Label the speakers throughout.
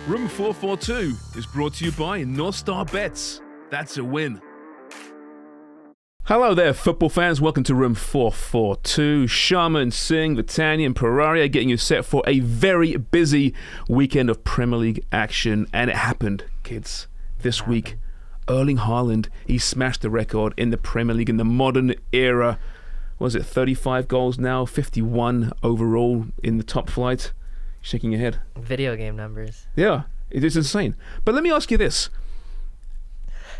Speaker 1: Room 442 is brought to you by North Star Bets. That's a win. Hello there, football fans. Welcome to Room 442. Sharman, Singh, Vartanian, Poraria getting you set for a very busy weekend of Premier League action. And it happened, kids. This week, Erling Haaland, he smashed the record in the Premier League in the modern era. Was it 35 goals now, 51 overall in the top flight? Shaking your head.
Speaker 2: Video game numbers.
Speaker 1: Yeah, it is insane. But let me ask you this.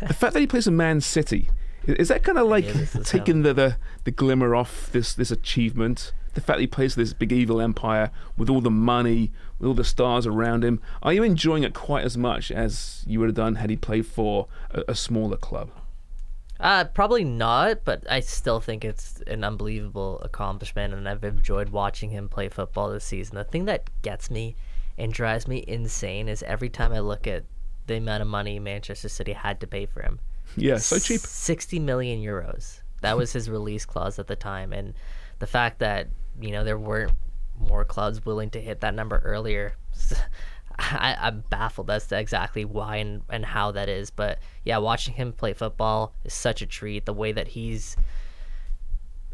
Speaker 1: The fact that he plays in Man City, is that kind of like taking the glimmer off this achievement? The fact that he plays for this big evil empire with all the money, with all the stars around him. Are you enjoying it quite as much as you would have done had he played for a smaller club?
Speaker 2: Probably not, but I still think it's an unbelievable accomplishment, and I've enjoyed watching him play football this season. The thing that gets me and drives me insane is every time I look at the amount of money Manchester City had to pay for him.
Speaker 1: Yeah, so cheap.
Speaker 2: 60 million euros. That was his release clause at the time, and the fact that, you know, there weren't more clubs willing to hit that number earlier, I'm baffled as to exactly why and how that is. But yeah, watching him play football is such a treat. The way that he's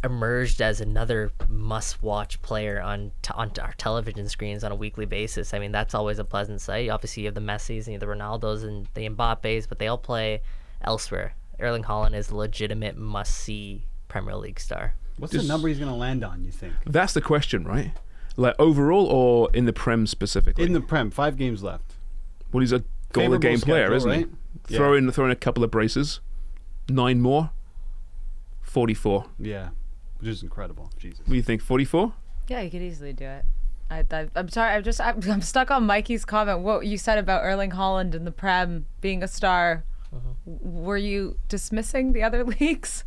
Speaker 2: emerged as another must-watch player on our television screens on a weekly basis. I mean, that's always a pleasant sight. Obviously, you have the Messis and the Ronaldos and the Mbappes, but they all play elsewhere. Erling Haaland is a legitimate must-see Premier League star.
Speaker 3: What's the number he's going to land on, you think?
Speaker 1: That's the question, right? Like overall or in the Prem specifically?
Speaker 3: In the Prem, 5 games left.
Speaker 1: Well, he's a goal-a-game player, isn't
Speaker 3: right?
Speaker 1: he? Throw in a couple of braces. 9 more. 44.
Speaker 3: Yeah, which is incredible. Jesus.
Speaker 1: What do you think, 44?
Speaker 4: Yeah, you could easily do it. I'm sorry, I'm stuck on Mikey's comment. What you said about Erling Haaland and the Prem being a star. Were you dismissing the other leagues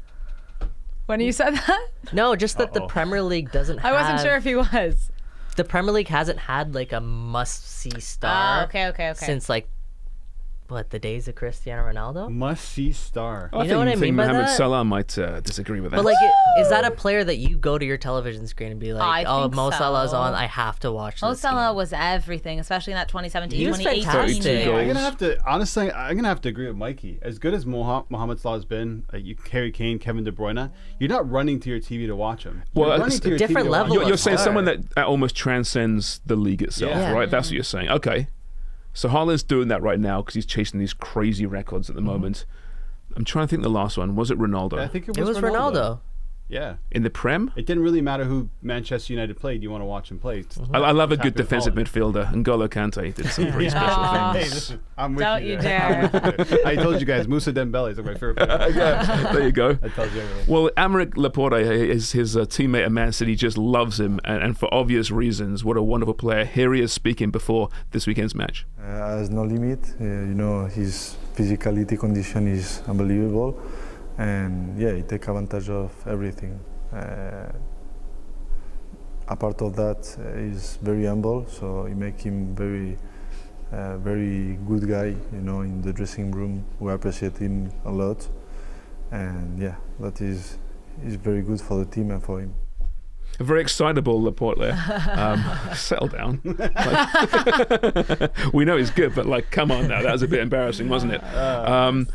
Speaker 4: when you said that?
Speaker 2: No, just that the Premier League doesn't have...
Speaker 4: I wasn't sure if he was.
Speaker 2: The Premier League hasn't had like a must-see star
Speaker 4: okay.
Speaker 2: since like, what, the days of Cristiano Ronaldo?
Speaker 3: Must-see star.
Speaker 1: I
Speaker 2: know what I mean by
Speaker 1: Mohamed
Speaker 2: that?
Speaker 1: Salah might disagree with that.
Speaker 2: But like, is that a player that you go to your television screen and be like,
Speaker 4: I
Speaker 2: oh,
Speaker 4: think
Speaker 2: Mo
Speaker 4: so.
Speaker 2: Salah's on, I have to watch
Speaker 4: Mo
Speaker 2: this
Speaker 4: Salah
Speaker 2: game.
Speaker 4: was everything, especially in that 2017,
Speaker 2: He was
Speaker 4: 2018
Speaker 2: fantastic.
Speaker 4: year.
Speaker 1: goals.
Speaker 3: I'm gonna have to agree with Mikey. As good as Mohamed Salah's been, Harry Kane, Kevin De Bruyne, you're not running to your TV to watch him.
Speaker 1: Well,
Speaker 3: You're running
Speaker 1: it's
Speaker 3: to your
Speaker 2: a different
Speaker 3: TV to watch
Speaker 2: level
Speaker 3: him.
Speaker 1: You're saying
Speaker 2: star.
Speaker 1: someone that almost transcends the league itself,
Speaker 3: Yeah.
Speaker 1: right? That's what you're saying. Okay. So Haaland's doing that right now because he's chasing these crazy records at the moment. I'm trying to think the last one. Was it Ronaldo?
Speaker 3: I think
Speaker 2: It was Ronaldo.
Speaker 3: Yeah.
Speaker 1: In the Prem?
Speaker 3: It didn't really matter who Manchester United played. You want to watch him play.
Speaker 1: I love a good
Speaker 3: Happy with
Speaker 1: defensive
Speaker 3: Haaland.
Speaker 1: midfielder. N'Golo Kante did some pretty special
Speaker 4: Oh.
Speaker 3: Hey,
Speaker 1: things.
Speaker 3: listen, I'm with
Speaker 4: Don't
Speaker 3: you
Speaker 4: you
Speaker 3: there.
Speaker 4: dare.
Speaker 3: I'm with you there. I told you guys, Moussa Dembele is like my favorite player.
Speaker 1: Yeah, there you go.
Speaker 3: That tells you everything.
Speaker 1: Well, Aymeric Laporte, his teammate at Man City, just loves him, and for obvious reasons. What a wonderful player. Here he is speaking before this weekend's match.
Speaker 5: Has no limit. His physicality condition is unbelievable, and he takes advantage of everything. Apart of that, he's very humble, so it makes him very good guy. In the dressing room, we appreciate him a lot, and that is very good for the team and for him.
Speaker 1: A very excitable Laporte there. Settle down. We know he's good, but come on now, that was a bit embarrassing, wasn't it? I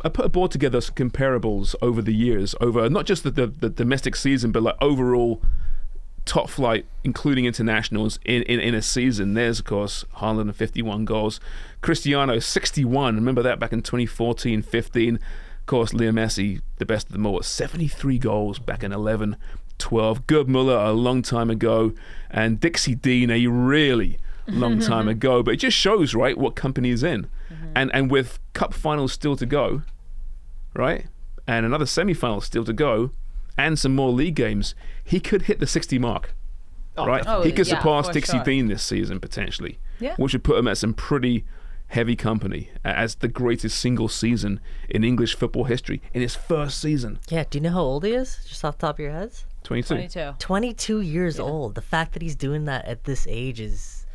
Speaker 1: put a board together, some comparables over the years, over not just the domestic season, but overall top flight, including internationals in a season. There's, of course, Haaland and 51 goals. Cristiano, 61. Remember that back in 2014-15. Of course, Leo Messi, the best of them all, 73 goals back in 11-12. Gerd Muller, a long time ago. And Dixie Dean, a really long time ago. But it just shows, right, what company is in. And with cup finals still to go, right, and another semi-final still to go, and some more league games, he could hit the 60 mark, right?
Speaker 4: Oh,
Speaker 1: He could
Speaker 4: yeah,
Speaker 1: surpass
Speaker 4: for
Speaker 1: Dixie
Speaker 4: sure.
Speaker 1: Dean this season, potentially,
Speaker 4: Yeah.
Speaker 1: which would put him at some pretty heavy company as the greatest single season in English football history in his first season.
Speaker 2: Yeah, do you know how old he is? Just off the top of your heads?
Speaker 1: 22.
Speaker 4: 22.
Speaker 2: 22 years old. The fact that he's doing that at this age is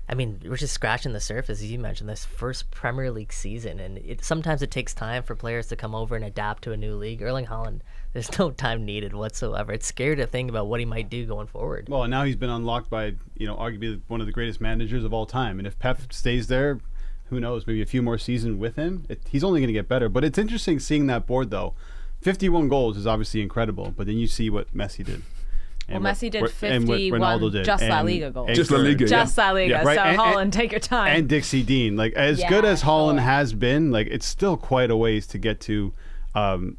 Speaker 2: I mean, we're just scratching the surface, as you mentioned, this first Premier League season, and sometimes it takes time for players to come over and adapt to a new league. Erling Haaland, there's no time needed whatsoever. It's scary to think about what he might do going forward.
Speaker 3: Well, and now he's been unlocked by, arguably one of the greatest managers of all time. And if Pep stays there, who knows, maybe a few more seasons with him, he's only going to get better. But it's interesting seeing that board, though. 51 goals is obviously incredible, but then you see what Messi did.
Speaker 4: Well, Messi did
Speaker 3: and what
Speaker 4: 51
Speaker 3: Ronaldo did.
Speaker 4: just La Liga goals.
Speaker 1: Just La Liga,
Speaker 4: Just La Liga.
Speaker 1: Yeah.
Speaker 3: Right,
Speaker 4: So
Speaker 3: and-
Speaker 4: Haaland, take your time.
Speaker 3: And Dixie Dean. Like, as
Speaker 4: Yeah,
Speaker 3: good as Haaland
Speaker 4: sure.
Speaker 3: has been, like, it's still quite a ways to get to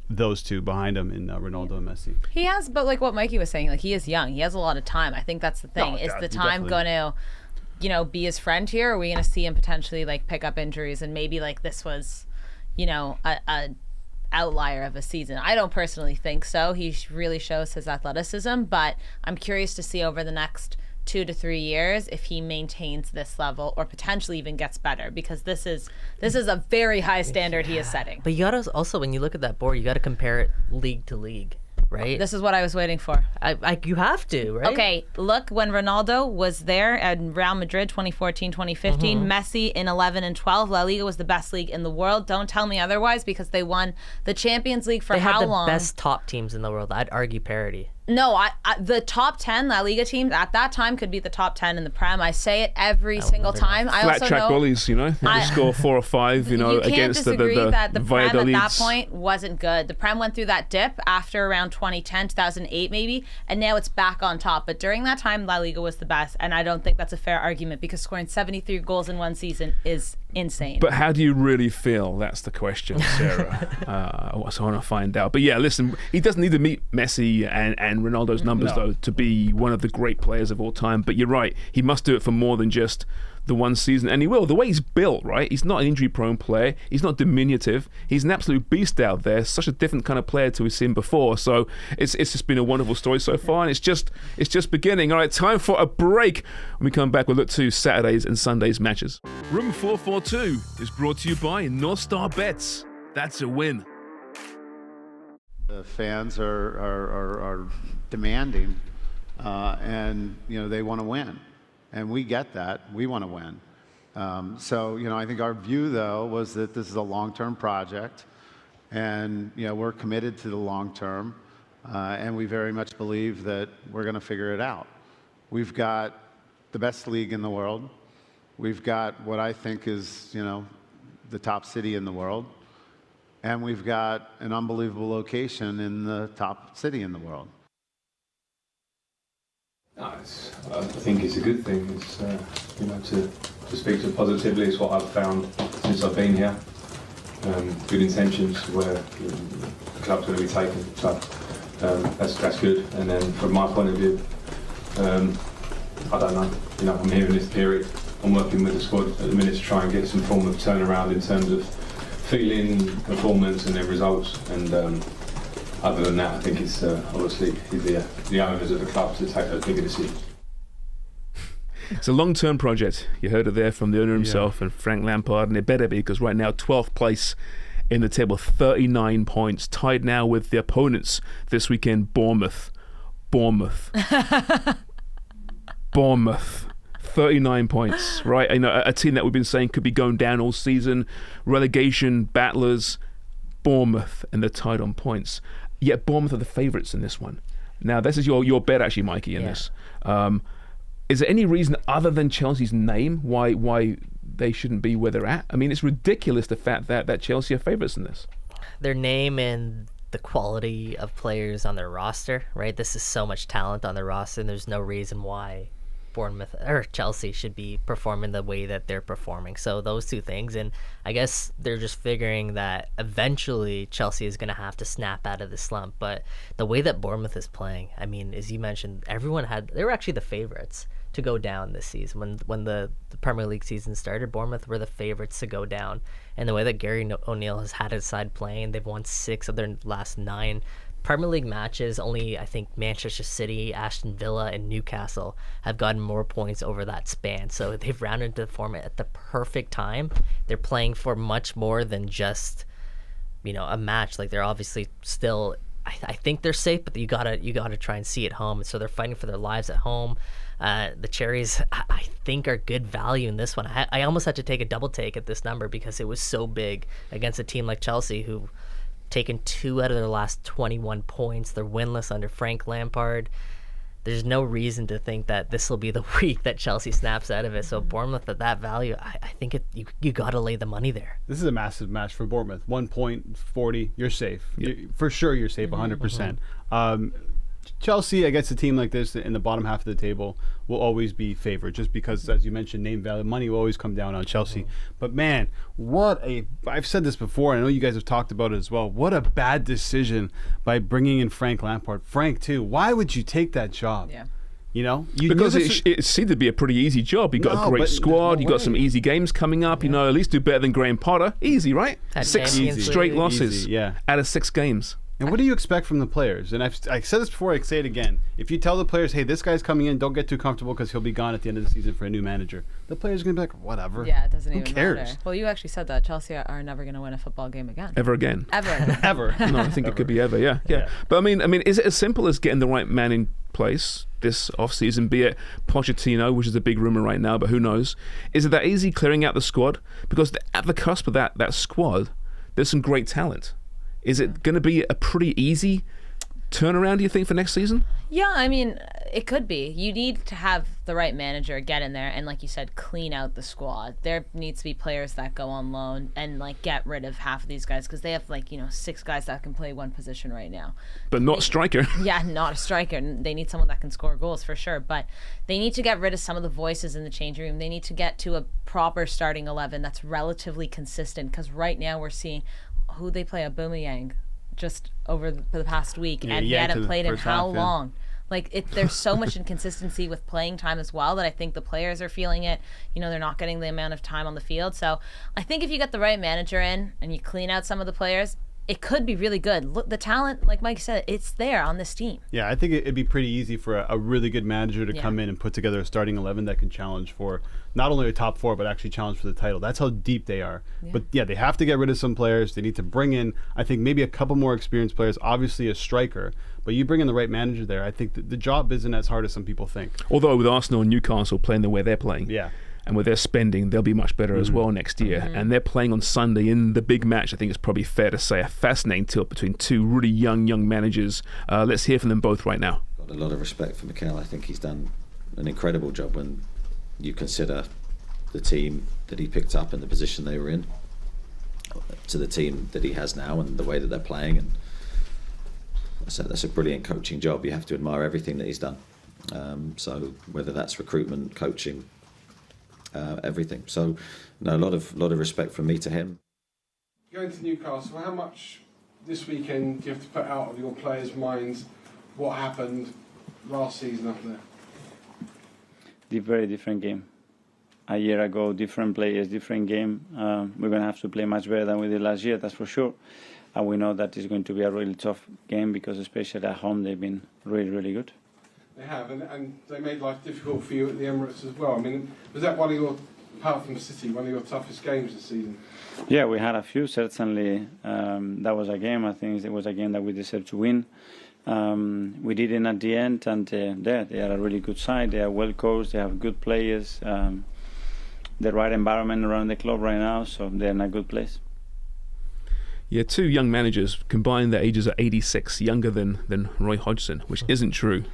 Speaker 3: those two behind him in Ronaldo and Messi.
Speaker 4: He has, but like what Mikey was saying, like he is young. He has a lot of time. I think that's the thing.
Speaker 3: No,
Speaker 4: Is
Speaker 3: yeah,
Speaker 4: the
Speaker 3: he
Speaker 4: time
Speaker 3: definitely-
Speaker 4: going to, be his friend here? Or are we going to see him potentially like pick up injuries and maybe like this was, a outlier of a season? I don't personally think so. He really shows his athleticism, but I'm curious to see over the next 2 to 3 years if he maintains this level or potentially even gets better, because this is a very high standard he is setting.
Speaker 2: But you gotta also, when you look at that board, you gotta compare it league to league, right?
Speaker 4: This is what I was waiting for.
Speaker 2: You have to, right?
Speaker 4: Okay, look, when Ronaldo was there at Real Madrid 2014, 2015, Messi in 11 and 12, La Liga was the best league in the world. Don't tell me otherwise, because they won the Champions League for
Speaker 2: They
Speaker 4: how
Speaker 2: had the
Speaker 4: long?
Speaker 2: best top teams in the world. I'd argue parity.
Speaker 4: No, the top 10 La Liga teams at that time could be the top 10 in the Prem. I say it every single time. I
Speaker 1: Flat
Speaker 4: also
Speaker 1: track
Speaker 4: know
Speaker 1: bullies, they just score 4 or 5,
Speaker 4: you can't
Speaker 1: against
Speaker 4: disagree
Speaker 1: the
Speaker 4: that the Prem at that
Speaker 1: Valladolids.
Speaker 4: point wasn't good. The Prem went through that dip after around 2010, 2008 maybe, and now it's back on top. But during that time, La Liga was the best, and I don't think that's a fair argument, because scoring 73 goals in one season is insane.
Speaker 1: But how do you really feel? That's the question, Sarah. So I want to find out. But yeah, listen, he doesn't need to meet Messi and Ronaldo's numbers, though, to be one of the great players of all time. But you're right, he must do it for more than just the one season, and he will. The way he's built, right? He's not an injury-prone player. He's not diminutive. He's an absolute beast out there. Such a different kind of player to we've seen before. So it's just been a wonderful story so far, and it's just beginning. All right, time for a break. When we come back, we'll look to Saturdays and Sundays matches. Room 442 is brought to you by North Star Bets. That's a win.
Speaker 6: The fans are demanding, and they want to win, and we get that. We want to win. So I think our view, though, was that this is a long-term project, and we're committed to the long term, and we very much believe that we're going to figure it out. We've got the best league in the world. We've got what I think is the top city in the world. And we've got an unbelievable location in the top city in the world.
Speaker 7: No, I think it's a good thing. It's to speak to it positively is what I've found since I've been here. Good intentions where the club's going to be taken. So that's good. And then from my point of view, I don't know. I'm here in this period. I'm working with the squad at the minute to try and get some form of turnaround in terms of feeling, performance, and then results. And other than that, I think it's obviously the owners of the club to take those bigger decisions.
Speaker 1: It's a long-term project. You heard it there from the owner himself and Frank Lampard, and it better be, because right now 12th place in the table, 39 points, tied now with the opponents this weekend, Bournemouth. 39 points, right? A team that we've been saying could be going down all season, relegation battlers, Bournemouth, and they're tied on points. Yet Bournemouth are the favourites in this one. Now, this is your bet, actually, Mikey, in this. Is there any reason other than Chelsea's name why they shouldn't be where they're at? I mean, it's ridiculous, the fact that Chelsea are favourites in this.
Speaker 2: Their name and the quality of players on their roster, right? This is so much talent on their roster, and there's no reason why Bournemouth or Chelsea should be performing the way that they're performing. So those two things, and I guess they're just figuring that eventually Chelsea is going to have to snap out of the slump. But the way that Bournemouth is playing, I mean, as you mentioned, they were actually the favorites to go down this season. When the Premier League season started, Bournemouth were the favorites to go down. And the way that Gary O'Neill has had his side playing, they've won 6 of their last 9 Premier League matches. Only I think Manchester City, Aston Villa, and Newcastle have gotten more points over that span. So they've rounded the format at the perfect time. They're playing for much more than just a match. Like, they're obviously still I think they're safe, but you gotta try and see it home. So they're fighting for their lives at home. The Cherries, I think, are good value in this one. I almost had to take a double take at this number because it was so big against a team like Chelsea, who taken 2 out of their last 21 points. They're winless under Frank Lampard. There's no reason to think that this will be the week that Chelsea snaps out of it. So Bournemouth at that value, I think you got to lay the money there.
Speaker 3: This is a massive match for Bournemouth. 1.40, you're safe. For sure, you're safe 100%. Chelsea against a team like this in the bottom half of the table will always be favored, just because, as you mentioned, name value, money will always come down on Chelsea. But man, I've said this before, I know you guys have talked about it as well, what a bad decision by bringing in Frank Lampard. Frank too, why would you take that job?
Speaker 4: Yeah.
Speaker 3: You know,
Speaker 1: because it seemed to be a pretty easy job. You got a great squad. You got some easy games coming up. You know, at least do better than Graham Potter. Easy, right? 6 straight losses out of 6 games.
Speaker 3: And what do you expect from the players? And I've said this before, I say it again. If you tell the players, hey, this guy's coming in, don't get too comfortable because he'll be gone at the end of the season for a new manager, the players are going to be like, whatever.
Speaker 4: Yeah, it doesn't
Speaker 3: Who
Speaker 4: even
Speaker 3: cares?
Speaker 4: matter. Well, you actually said that Chelsea are never going to win a football game again.
Speaker 1: Ever again.
Speaker 4: Ever.
Speaker 3: Ever.
Speaker 1: No, I think it could be ever, yeah. But I mean, is it as simple as getting the right man in place this off-season, be it Pochettino, which is a big rumour right now, but who knows? Is it that easy clearing out the squad? Because at the cusp of that squad, there's some great talent. Is it going to be a pretty easy turnaround, do you think, for next season?
Speaker 4: Yeah, I mean, it could be. You need to have the right manager get in there and, like you said, clean out the squad. There needs to be players that go on loan and, like, get rid of half of these guys because they have, like, 6 guys that can play one position right now.
Speaker 1: But not striker.
Speaker 4: Yeah, not a striker. They need someone that can score goals for sure. But they need to get rid of some of the voices in the changing room. They need to get to a proper starting 11 that's relatively consistent because right now we're seeing who they play, Aubameyang, just over the past week, and he hadn't played in how long? Like, there's so much inconsistency with playing time as well that I think the players are feeling it. They're not getting the amount of time on the field. So I think if you get the right manager in and you clean out some of the players, it could be really good. Look, the talent, like Mike said, it's there on this team.
Speaker 3: Yeah, I think it'd be pretty easy for a really good manager to come in and put together a starting 11 that can challenge for not only a top 4, but actually challenge for the title. That's how deep they are. Yeah. But yeah, they have to get rid of some players. They need to bring in, I think, maybe a couple more experienced players, obviously a striker. But you bring in the right manager there, I think the job isn't as hard as some people think.
Speaker 1: Although with Arsenal and Newcastle playing the way they're playing, and with their spending, they'll be much better as well next year. And they're playing on Sunday in the big match. I think it's probably fair to say a fascinating tilt between 2 really young managers. Let's hear from them both right now.
Speaker 8: Got a lot of respect for Mikel. I think he's done an incredible job when you consider the team that he picked up and the position they were in to the team that he has now and the way that they're playing. And that's a brilliant coaching job. You have to admire everything that he's done. So whether that's recruitment, coaching, everything. So, no, a lot of respect from me to him.
Speaker 9: Going to Newcastle, how much this weekend do you have to put out of your players' minds what happened last season up there?
Speaker 10: The very different game. A year ago, different players, different game. We're going to have to play much better than we did last year, that's for sure. And we know that it's going to be a really tough game because especially at home they've been really, really good.
Speaker 9: They have, and they made life difficult for you at the Emirates as well. I mean, was that one of your, apart from City, one of your toughest games this season?
Speaker 10: Yeah, we had a few, certainly. That was a game, I think it was a game that we deserved to win. We did it at the end, and they are a really good side. They are well coached, they have good players, the right environment around the club right now, so they're in a good place.
Speaker 1: Yeah, 2 young managers combined their ages are 86, younger than Roy Hodgson, which isn't true.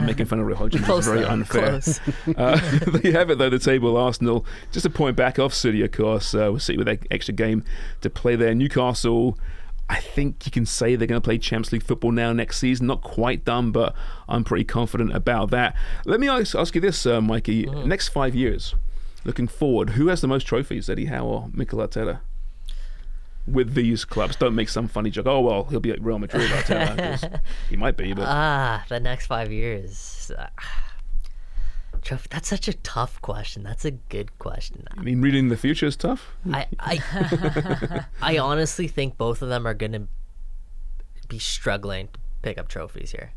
Speaker 1: Making fun of Roy Hodgson is very unfair. There you have it, though, the table. Arsenal, just a point back off City, of course. We'll see with that extra game to play there. Newcastle, I think you can say they're going to play Champions League football now next season. Not quite done, but I'm pretty confident about that. Let me ask you this, Mikey. Next 5 years, looking forward, who has the most trophies, Eddie Howe or Mikel Arteta? With these clubs, don't make some funny joke. Oh well, he'll be at Real Madrid. He might be, but
Speaker 2: the next 5 years. That's such a tough question. That's a good question.
Speaker 1: I mean, reading the future is tough.
Speaker 2: I honestly think both of them are going to be struggling to pick up trophies here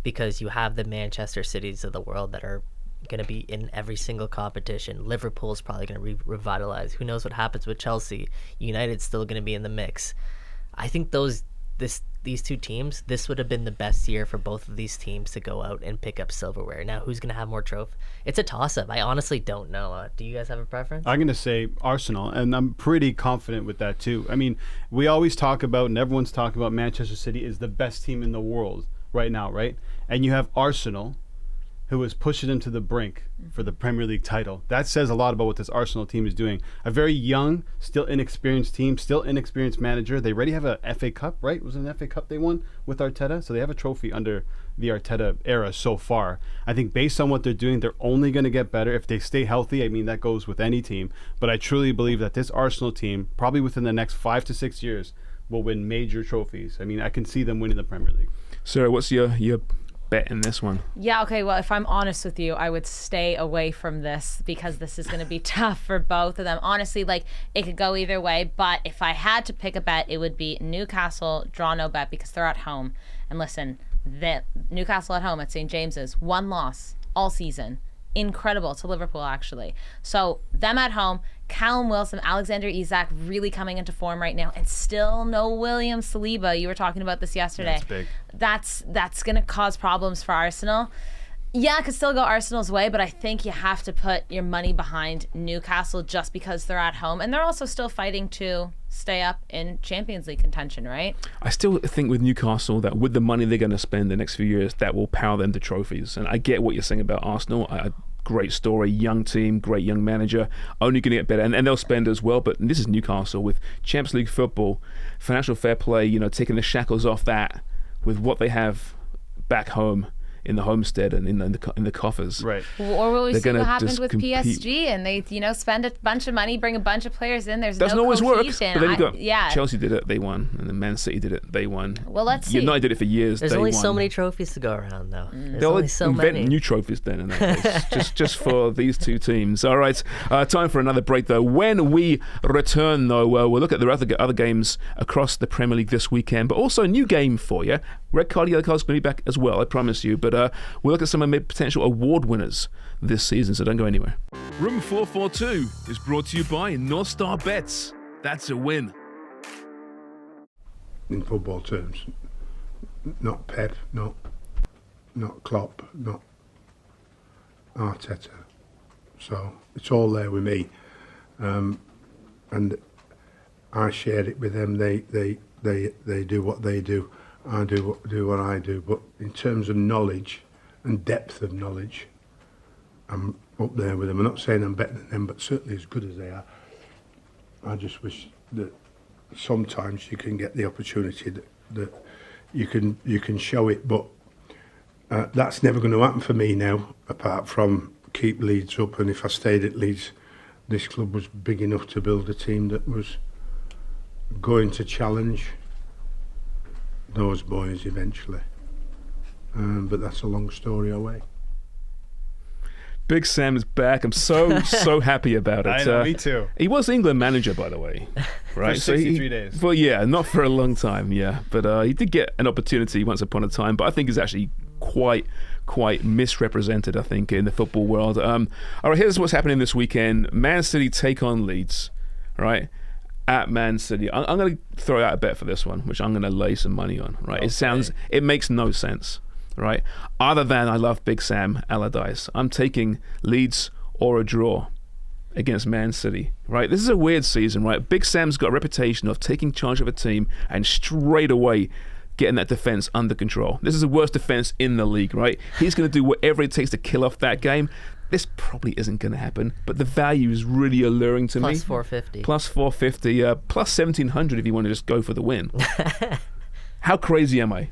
Speaker 2: because you have the Manchester Cities of the world that are going to be in every single competition. Liverpool's probably going to revitalize. Who knows what happens with Chelsea? United's still going to be in the mix. I think those these two teams, this would have been the best year for both of these teams to go out and pick up silverware. Now, who's going to have more trophies? It's a toss-up. I honestly don't know. Do you guys have a preference?
Speaker 3: I'm going to say Arsenal, and I'm pretty confident with that too. I mean, we always talk about, and everyone's talking about, Manchester City is the best team in the world right now, right? And you have Arsenal, who is pushing them to the brink for the Premier League title. That says a lot about what this Arsenal team is doing. A very young, still inexperienced team, still inexperienced manager. They already have a FA Cup, right? Was it an FA Cup they won with Arteta? So they have a trophy under the Arteta era so far. I think based on what they're doing, they're only going to get better if they stay healthy. I mean, that goes with any team. But I truly believe that this Arsenal team, probably within the next 5 to 6 years, will win major trophies. I mean, I can see them winning the Premier League.
Speaker 1: Sarah, what's your bet in this one?
Speaker 4: Yeah, okay, well, if I'm honest with you, I would stay away from this because this is going to be tough for both of them. Honestly, like, it could go either way, but if I had to pick a bet, it would be Newcastle, draw no bet, because they're at home. And listen, Newcastle at home at St. James's, 1 loss all season. Incredible to Liverpool, actually. So them at home, Callum Wilson, Alexander Isak really coming into form right now, and still no William Saliba. You were talking about this yesterday.
Speaker 3: That's big.
Speaker 4: That's going to cause problems for Arsenal. Yeah, it could still go Arsenal's way, but I think you have to put your money behind Newcastle just because they're at home, and they're also still fighting to stay up in Champions League contention, right?
Speaker 1: I still think with Newcastle that with the money they're going to spend the next few years, that will power them to trophies. And I get what you're saying about Arsenal. Great story, young team, great young manager, only going to get better, and they'll spend as well. But this is Newcastle with Champions League football, financial fair play, taking the shackles off that with what they have back home in the homestead and in the coffers.
Speaker 3: Right.
Speaker 4: Or will we see what happened
Speaker 1: just
Speaker 4: with PSG and they spend a bunch of money, bring a bunch of players in. There's
Speaker 1: doesn't
Speaker 4: no
Speaker 1: always work.
Speaker 4: cohesion.
Speaker 1: But then you got Chelsea did it, they won, and then Man City did it, they won.
Speaker 4: Well, let's see.
Speaker 1: United did it for years.
Speaker 2: There's
Speaker 1: they
Speaker 2: only
Speaker 1: won.
Speaker 2: so many trophies to go around, though. There's
Speaker 1: They'll
Speaker 2: only so
Speaker 1: invent
Speaker 2: many.
Speaker 1: new trophies then in that case, just for these two teams. All right, time for another break though. When we return though, we'll look at the other games across the Premier League this weekend, but also a new game for you. Red card, yellow card's going to be back as well, I promise you. But we'll look at some of the potential award winners this season, so don't go anywhere. Room 442 is brought to you by North Star Bets. That's a win.
Speaker 11: In football terms, not Pep, not Klopp, not Arteta. So it's all there with me, and I share it with them. They do what they do. I do what I do. But in terms of knowledge and depth of knowledge, I'm up there with them. I'm not saying I'm better than them, but certainly as good as they are. I just wish that sometimes you can get the opportunity that you can show it, but that's never going to happen for me now, apart from keep Leeds up. And if I stayed at Leeds, this club was big enough to build a team that was going to challenge those boys eventually. But that's a long story away.
Speaker 1: Big Sam is back. I'm so happy about it.
Speaker 3: I know, me too.
Speaker 1: He was England manager, by the way, right?
Speaker 3: For 63 days.
Speaker 1: Well, yeah, not for a long time, yeah. But he did get an opportunity once upon a time. But I think he's actually quite misrepresented, I think, in the football world. All right, here's what's happening this weekend. Man City take on Leeds, right? At Man City. I'm going to throw out a bet for this one, which I'm going to lay some money on, right?
Speaker 3: Okay.
Speaker 1: It makes no sense, right? Other than I love Big Sam Allardyce. I'm taking Leeds or a draw against Man City, right? This is a weird season, right? Big Sam's got a reputation of taking charge of a team and straight away getting that defense under control. This is the worst defense in the league, right? He's going to do whatever it takes to kill off that game. This probably isn't going to happen, but the value is really alluring to me.
Speaker 2: Plus 450.
Speaker 1: Plus 450, plus 1,700 if you want to just go for the win. How crazy am I?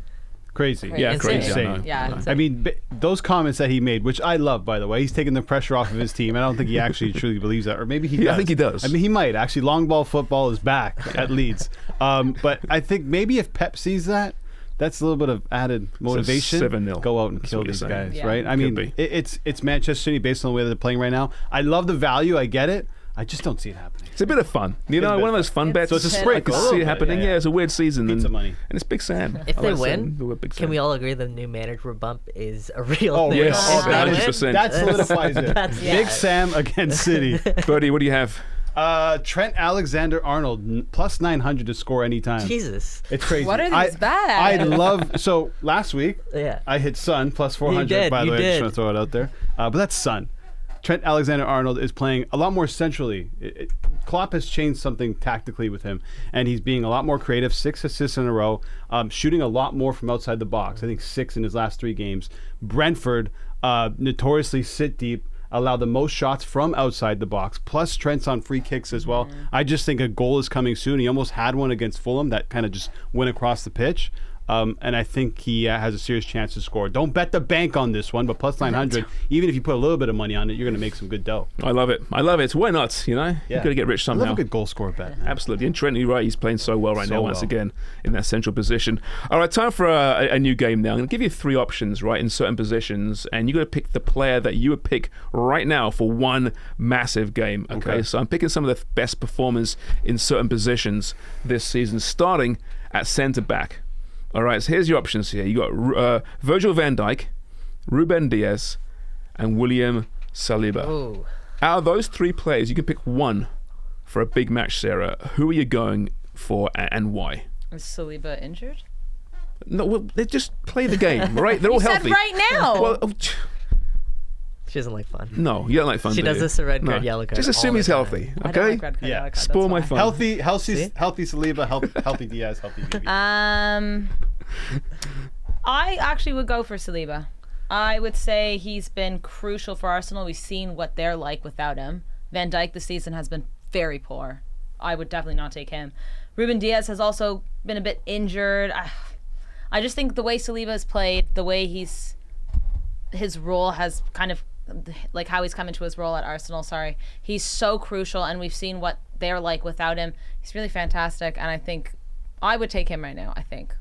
Speaker 3: Crazy.
Speaker 1: Yeah,
Speaker 2: Insane.
Speaker 1: crazy. I know.
Speaker 4: Yeah,
Speaker 1: I know.
Speaker 3: I mean, those comments that he made, which I love, by the way, he's taking the pressure off of his team. I don't think he actually truly believes that, or maybe he does.
Speaker 1: Yeah, I think he does.
Speaker 3: I mean, he might actually. Long ball football is back at Leeds, but I think maybe if Pep sees that, that's a little bit of added motivation.
Speaker 1: 7-0.
Speaker 3: Go out and
Speaker 1: That's
Speaker 3: kill
Speaker 1: what you're
Speaker 3: these
Speaker 1: saying.
Speaker 3: guys,
Speaker 4: Yeah.
Speaker 3: right? I
Speaker 1: Could
Speaker 3: mean,
Speaker 1: be.
Speaker 3: it's Manchester City based on the way they're playing right now. I love the value. I get it. I just don't see it happening.
Speaker 1: It's a bit of fun. You know,
Speaker 3: a bit
Speaker 1: one of
Speaker 3: of
Speaker 1: those fun
Speaker 4: It's
Speaker 1: bets.
Speaker 3: So it's a
Speaker 4: hit
Speaker 3: sprinkle,
Speaker 1: I
Speaker 3: a
Speaker 1: can
Speaker 3: little
Speaker 1: see it
Speaker 3: bit,
Speaker 1: happening.
Speaker 3: yeah.
Speaker 1: Yeah, it's a weird season.
Speaker 3: Pizza
Speaker 1: and,
Speaker 3: money.
Speaker 1: And it's Big Sam.
Speaker 2: If
Speaker 1: I
Speaker 2: they
Speaker 1: like
Speaker 2: win,
Speaker 1: saying the word Big
Speaker 2: can
Speaker 1: Sam.
Speaker 2: we all agree the new manager bump is a real
Speaker 3: Oh,
Speaker 2: thing?
Speaker 1: yes.
Speaker 3: Oh, that,
Speaker 1: 100%.
Speaker 3: that solidifies it.
Speaker 2: That's-
Speaker 3: Big Sam against City.
Speaker 1: Bertie, what do you have?
Speaker 3: Trent Alexander-Arnold plus 900 to score anytime.
Speaker 2: Jesus.
Speaker 3: It's crazy.
Speaker 4: What are these bad?
Speaker 3: I love. So last week,
Speaker 2: Yeah.
Speaker 3: I hit Son plus 400.
Speaker 2: You did,
Speaker 3: by the
Speaker 2: you
Speaker 3: way, I just
Speaker 2: did.
Speaker 3: want to throw it out there. But that's Son. Trent Alexander-Arnold is playing a lot more centrally. Klopp has changed something tactically with him, and he's being a lot more creative. 6 assists in a row, shooting a lot more from outside the box. I think 6 in his last 3 games. Brentford notoriously sit deep, allow the most shots from outside the box, plus Trent's on free kicks as well. I just think a goal is coming soon. He almost had one against Fulham that kind of just went across the pitch. And I think he has a serious chance to score. Don't bet the bank on this one, but plus 900, even if you put a little bit of money on it, you're going to make some good dough.
Speaker 1: I love it. Why not? You know, you got to get rich somehow.
Speaker 3: I love a good goal scorer bet, man.
Speaker 1: Absolutely. And Trent, you're right. He's playing so well right
Speaker 3: So
Speaker 1: now, once
Speaker 3: well.
Speaker 1: again, in that central position. All right, time for a new game now. I'm going to give you 3 options, right, in certain positions, and you got to pick the player that you would pick right now for one massive game. Okay, so I'm picking some of the best performers in certain positions this season, starting at centre back. All right, so here's your options here. You got Virgil van Dijk, Ruben Diaz, and William Saliba.
Speaker 2: Ooh.
Speaker 1: Out of those 3 players, you can pick one for a big match, Sarah. Who are you going for and why?
Speaker 4: Is Saliba injured?
Speaker 1: No, well, they just play the game, right? They're all
Speaker 4: You
Speaker 1: healthy.
Speaker 4: said right now.
Speaker 1: Well,
Speaker 2: She doesn't like fun.
Speaker 1: no, you don't like fun.
Speaker 2: She
Speaker 1: do
Speaker 2: does
Speaker 1: you?
Speaker 2: this to red card,
Speaker 1: No.
Speaker 2: yellow card.
Speaker 1: Just assume
Speaker 2: all the
Speaker 1: he's
Speaker 2: time.
Speaker 1: healthy,
Speaker 4: I don't
Speaker 1: okay?
Speaker 4: like red card,
Speaker 3: Yeah.
Speaker 4: yellow card,
Speaker 1: Spoil
Speaker 4: that's
Speaker 1: my
Speaker 4: fine.
Speaker 1: fun.
Speaker 3: Healthy Saliba, healthy Diaz, healthy VV.
Speaker 4: I actually would go for Saliba. I would say he's been crucial for Arsenal. We've seen what they're like without him. Van Dijk this season has been very poor. I would definitely not take him. Ruben Diaz has also been a bit injured. I just think the way Saliba has played, the way his role has kind of, like how he's come into his role at Arsenal, he's so crucial, and we've seen what they're like without him. He's really fantastic, and I think I would take him right now. I think.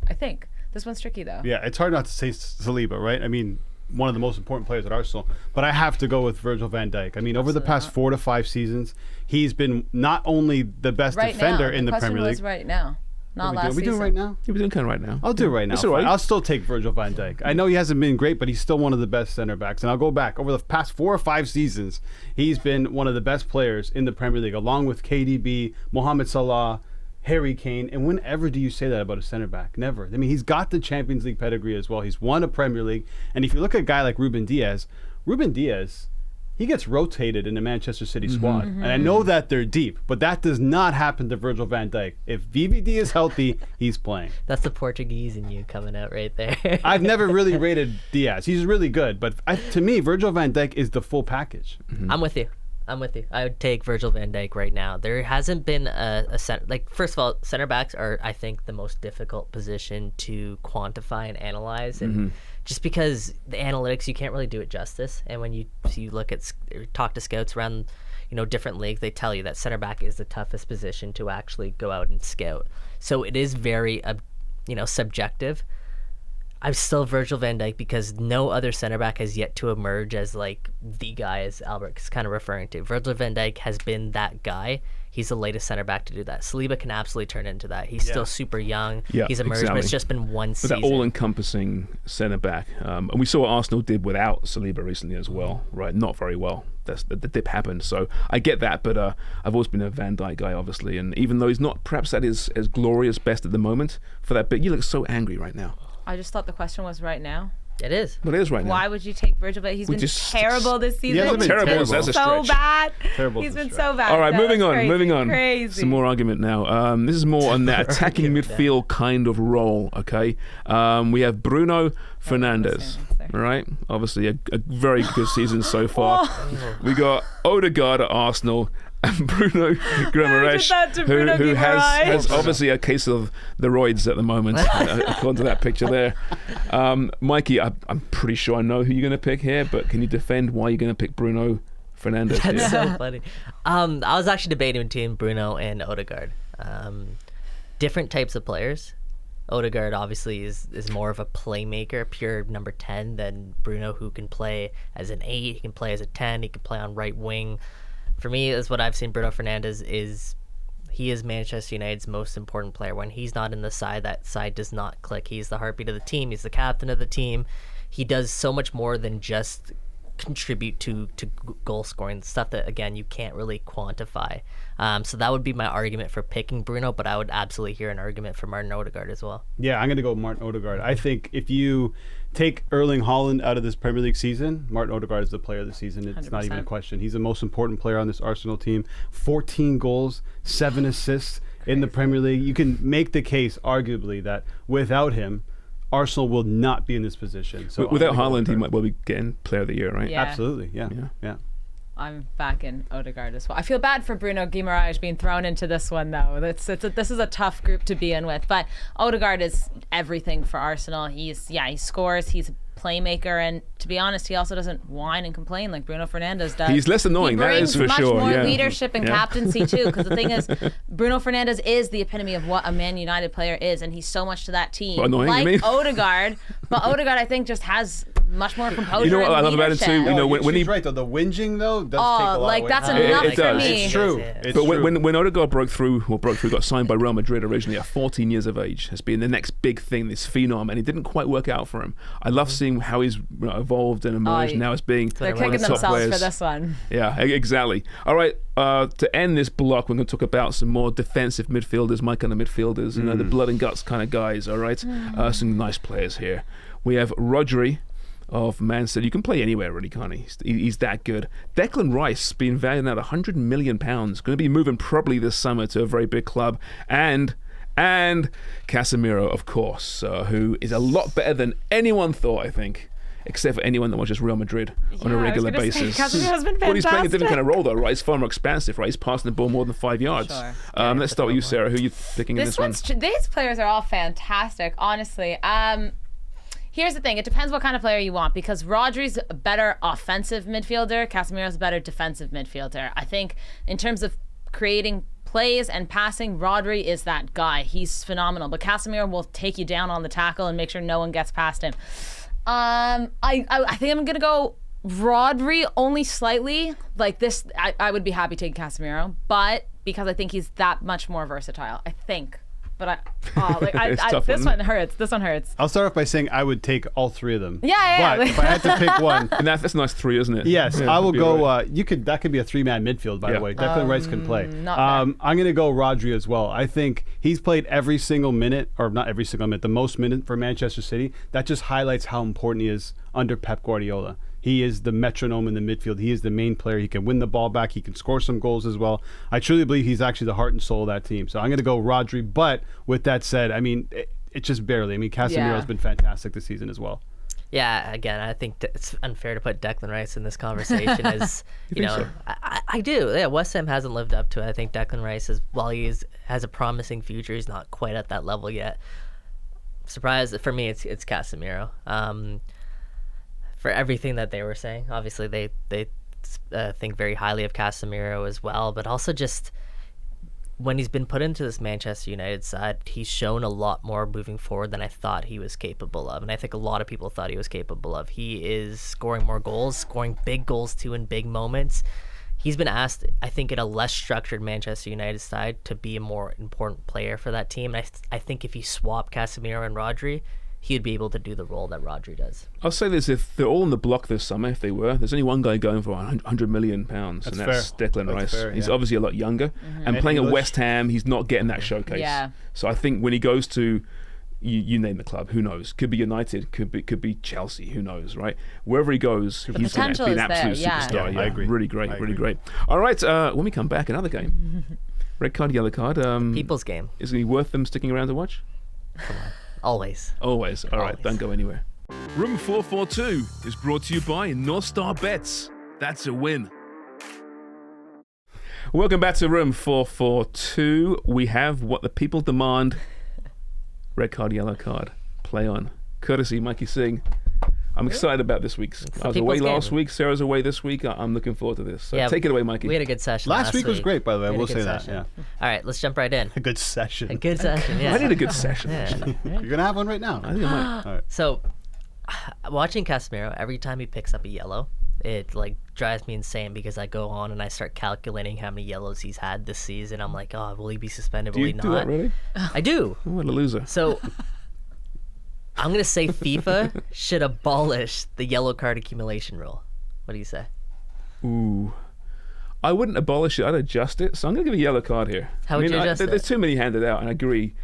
Speaker 4: This one's tricky, though.
Speaker 3: Yeah, it's hard not to say Saliba, right? I mean, one of the most important players at Arsenal, but I have to go with Virgil van Dijk. I mean, over the past 4 to 5 seasons, he's been not only the best defender in the Premier League.
Speaker 4: Right now, not last season.
Speaker 3: We doing right now?
Speaker 1: You're doing kind of right now.
Speaker 3: I'll do it right now.
Speaker 1: It's all right.
Speaker 3: I'll still take Virgil van Dijk. I know he hasn't been great, but he's still one of the best center backs. And I'll go back. Over the past 4 or 5 seasons, he's been one of the best players in the Premier League, along with KDB, Mohamed Salah, Harry Kane. And whenever do you say that about a center back? Never. I mean, he's got the Champions League pedigree as well. He's won a Premier League. And if you look at a guy like Ruben Diaz, he gets rotated in the Manchester City squad. And I know that they're deep, but that does not happen to Virgil van Dijk. If VVD is healthy, he's playing.
Speaker 2: That's the Portuguese in you coming out right there.
Speaker 3: I've never really rated Diaz. He's really good, but to me, Virgil van Dijk is the full package.
Speaker 2: I'm with you. I would take Virgil van Dijk right now. There hasn't been a center, like, first of all, center backs are, I think, the most difficult position to quantify and analyze, and just because the analytics, you can't really do it justice. And when you look at, talk to scouts around, different leagues, they tell you that center back is the toughest position to actually go out and scout. So it is very, subjective. I'm still Virgil van Dijk because no other center back has yet to emerge as like the guy, as Albert is kind of referring to. Virgil van Dijk has been that guy. He's the latest center back to do that. Saliba can absolutely turn into that. He's still super young.
Speaker 1: Yeah,
Speaker 2: he's emerged, but it's just been one
Speaker 1: But
Speaker 2: season.
Speaker 1: that all-encompassing centre back, and we saw what Arsenal did without Saliba recently as well. Right, not very well. The dip happened, so I get that. But I've always been a Van Dijk guy, obviously, and even though he's not perhaps at his as glorious best at the moment for that bit, you look so angry right now.
Speaker 4: I just thought the question was right now.
Speaker 2: It is.
Speaker 1: But it is right now.
Speaker 4: Why would you take Virgil? But he's been terrible this season.
Speaker 3: hasn't been
Speaker 1: terrible.
Speaker 3: terrible.
Speaker 1: That's a
Speaker 4: so
Speaker 1: stretch.
Speaker 4: bad.
Speaker 3: Terrible
Speaker 4: He's
Speaker 3: is a
Speaker 4: been
Speaker 3: stretch.
Speaker 4: so bad.
Speaker 1: All right,
Speaker 4: No,
Speaker 1: moving
Speaker 4: it's
Speaker 1: on.
Speaker 4: crazy.
Speaker 1: Moving on.
Speaker 4: Crazy.
Speaker 1: Some more argument now. This is more on that attacking midfield kind of role. Okay, we have Bruno Fernandes. All right, obviously a very good season so far. We got Odegaard at Arsenal. And Bruno Guimaraes, who has obviously a case of the roids at the moment, according to that picture there. Mikey, I'm pretty sure I know who you're going to pick here, but can you defend why you're going to pick Bruno Fernandes here?
Speaker 2: That's so funny. I was actually debating between Bruno and Odegaard. Different types of players. Odegaard obviously is more of a playmaker, pure number 10, than Bruno, who can play as an 8, he can play as a 10, he can play on right wing. For me, is what I've seen Bruno Fernandes he is Manchester United's most important player. When he's not in the side, that side does not click. He's the heartbeat of the team. He's the captain of the team. He does so much more than just contribute to goal scoring, stuff that again you can't really quantify. So that would be my argument for picking Bruno, but I would absolutely hear an argument for Martin Odegaard as well.
Speaker 3: Yeah, I'm going to go Martin Odegaard. I think if you take Erling Haaland out of this Premier League season, Martin Odegaard is the player of the season. It's 100%. Not even a question. He's the most important player on this Arsenal team. 14 goals, 7 assists in the Premier League. You can make the case, arguably, that without him, Arsenal will not be in this position. So
Speaker 1: without Haaland, he might well be getting Player of the Year, right?
Speaker 4: Yeah.
Speaker 3: Absolutely, yeah.
Speaker 4: I'm back in Odegaard as well. I feel bad for Bruno Guimaraes being thrown into this one, though. This is a tough group to be in with. But Odegaard is everything for Arsenal. He scores. He's a playmaker, and to be honest, he also doesn't whine and complain like Bruno Fernandes does.
Speaker 1: He's less annoying, that is for
Speaker 4: much
Speaker 1: sure.
Speaker 4: More leadership and captaincy too, because the thing is, Bruno Fernandes is the epitome of what a Man United player is, and he's so much to that team.
Speaker 1: Annoying,
Speaker 4: like
Speaker 1: you mean?
Speaker 4: Odegaard, but Odegaard I think just has much more composure.
Speaker 1: You know what
Speaker 4: and
Speaker 1: I love about him
Speaker 4: leadership.
Speaker 1: too? You know, when
Speaker 3: he's
Speaker 1: he
Speaker 3: right though, the whinging though does take a lot
Speaker 4: like
Speaker 3: away.
Speaker 4: that's
Speaker 3: from
Speaker 4: enough
Speaker 1: it
Speaker 4: for
Speaker 1: does.
Speaker 4: me.
Speaker 3: It's true.
Speaker 1: But when Odegaard got signed by Real Madrid originally at 14 years of age, has been the next big thing, this phenom, and it didn't quite work out for him. I love seeing how he's evolved and emerged now as being
Speaker 4: They're
Speaker 1: one of
Speaker 4: kicking
Speaker 1: the top
Speaker 4: themselves
Speaker 1: players.
Speaker 4: for this one.
Speaker 1: Yeah, exactly. All right, to end this block, we're going to talk about some more defensive midfielders, my kind of midfielders, the blood and guts kind of guys, all right? Some nice players here. We have Rodri of Man City. You can play anywhere, really, can't he? He's that good. Declan Rice, being valued at £100 million, going to be moving probably this summer to a very big club. And Casemiro, of course, who is a lot better than anyone thought, I think. Except for anyone that watches Real Madrid on a regular basis.
Speaker 4: Casemiro's been fantastic.
Speaker 1: Well, he's playing a different kind of role, though, right? He's far more expansive, right? He's passing the ball more than 5 yards.
Speaker 4: Sure.
Speaker 1: Let's start with you, Sarah. Who are you picking in this one?
Speaker 4: These players are all fantastic, honestly. Here's the thing. It depends what kind of player you want, because Rodri's a better offensive midfielder. Casemiro's a better defensive midfielder. I think in terms of creating plays and passing, Rodri is that guy. He's phenomenal. But Casemiro will take you down on the tackle and make sure no one gets past him. I think I'm gonna go Rodri only slightly. Like this, I would be happy taking Casemiro, but because I think he's that much more versatile. I think. But this one hurts. This one hurts.
Speaker 3: I'll start off by saying I would take all three of them.
Speaker 4: Yeah.
Speaker 3: But if I had to pick one,
Speaker 1: And that's a nice 3, isn't it?
Speaker 3: yes,
Speaker 1: Yeah,
Speaker 3: I will
Speaker 1: be
Speaker 3: go.
Speaker 1: right.
Speaker 3: That could be a 3-man midfield, by the way. Declan Rice can play.
Speaker 4: not
Speaker 3: I'm going to go Rodri as well. I think he's played every single minute, or not every single minute, the most minute for Manchester City. That just highlights how important he is under Pep Guardiola. He is the metronome in the midfield. He is the main player. He can win the ball back. He can score some goals as well. I truly believe he's actually the heart and soul of that team. So I'm going to go Rodri. But with that said, I mean, it's just barely. I mean, Casemiro's been fantastic this season as well.
Speaker 2: Yeah, again, I think it's unfair to put Declan Rice in this conversation. As you know,
Speaker 1: so?
Speaker 2: I do. Yeah, West Ham hasn't lived up to it. I think Declan Rice while has a promising future, he's not quite at that level yet. Surprise for me, it's Casemiro. For everything that they were saying, obviously they think very highly of Casemiro as well, but also just when he's been put into this Manchester United side, he's shown a lot more moving forward than I thought he was capable of, and I think a lot of people thought he was capable of. He is scoring more goals, scoring big goals too in big moments. He's been asked, I think, in a less structured Manchester United side to be a more important player for that team, and I think if you swap Casemiro and Rodri, he'd be able to do the role that Rodri does.
Speaker 1: I'll say this, if they're all in the block this summer, if they were, there's only one guy going for £100 million, and that's Declan Rice.
Speaker 3: Fair,
Speaker 1: he's
Speaker 3: yeah.
Speaker 1: obviously a lot younger, and playing at West Ham, he's not getting that showcase.
Speaker 4: Yeah.
Speaker 1: So I think when he goes to, you name the club, who knows? Could be United, could be Chelsea, who knows, right? Wherever he goes, he's going to
Speaker 4: potential
Speaker 1: be an
Speaker 4: is there,
Speaker 1: absolute
Speaker 4: yeah.
Speaker 1: superstar.
Speaker 3: Yeah, I agree.
Speaker 1: Really great,
Speaker 3: I
Speaker 1: really
Speaker 3: agree.
Speaker 1: great. All right, when we come back, another game. Red card, yellow card.
Speaker 2: People's game.
Speaker 1: Is it worth them sticking around to watch?
Speaker 2: Always.
Speaker 1: Always. All right,
Speaker 2: Always.
Speaker 1: don't go anywhere. Room 442 is brought to you by North Star Bets. That's a win. Welcome back to Room 442. We have what the people demand. Red card, yellow card. Play on. Courtesy Mikey Singh. I'm excited about this week's. I was away
Speaker 2: people's
Speaker 1: last
Speaker 2: game.
Speaker 1: week. Sarah's away this week. I'm looking forward to this. So
Speaker 2: Yeah,
Speaker 1: take it away, Mikey.
Speaker 2: We had a good session
Speaker 3: Last week was great, by the way. I
Speaker 2: We had a
Speaker 3: will
Speaker 2: good
Speaker 3: say that.
Speaker 2: session.
Speaker 3: Yeah,
Speaker 2: All right, let's jump right in.
Speaker 3: a good session.
Speaker 2: A good session, yeah.
Speaker 1: I need a good session.
Speaker 2: Yeah.
Speaker 3: You're gonna have one right now.
Speaker 1: I think I might.
Speaker 3: All right.
Speaker 2: So, watching Casemiro, every time he picks up a yellow, it like drives me insane because I go on and I start calculating how many yellows he's had this season. I'm like, oh, will he be suspended?
Speaker 1: Do
Speaker 2: Will
Speaker 1: you
Speaker 2: he
Speaker 1: do
Speaker 2: not?
Speaker 1: that really?
Speaker 2: I do.
Speaker 1: What a loser.
Speaker 2: So, I'm gonna say FIFA should abolish the yellow card accumulation rule. What do you say?
Speaker 1: Ooh. I wouldn't abolish it. I'd adjust it. So I'm going to give a yellow card here.
Speaker 2: How would you adjust it?
Speaker 1: There's too many handed out, and I agree.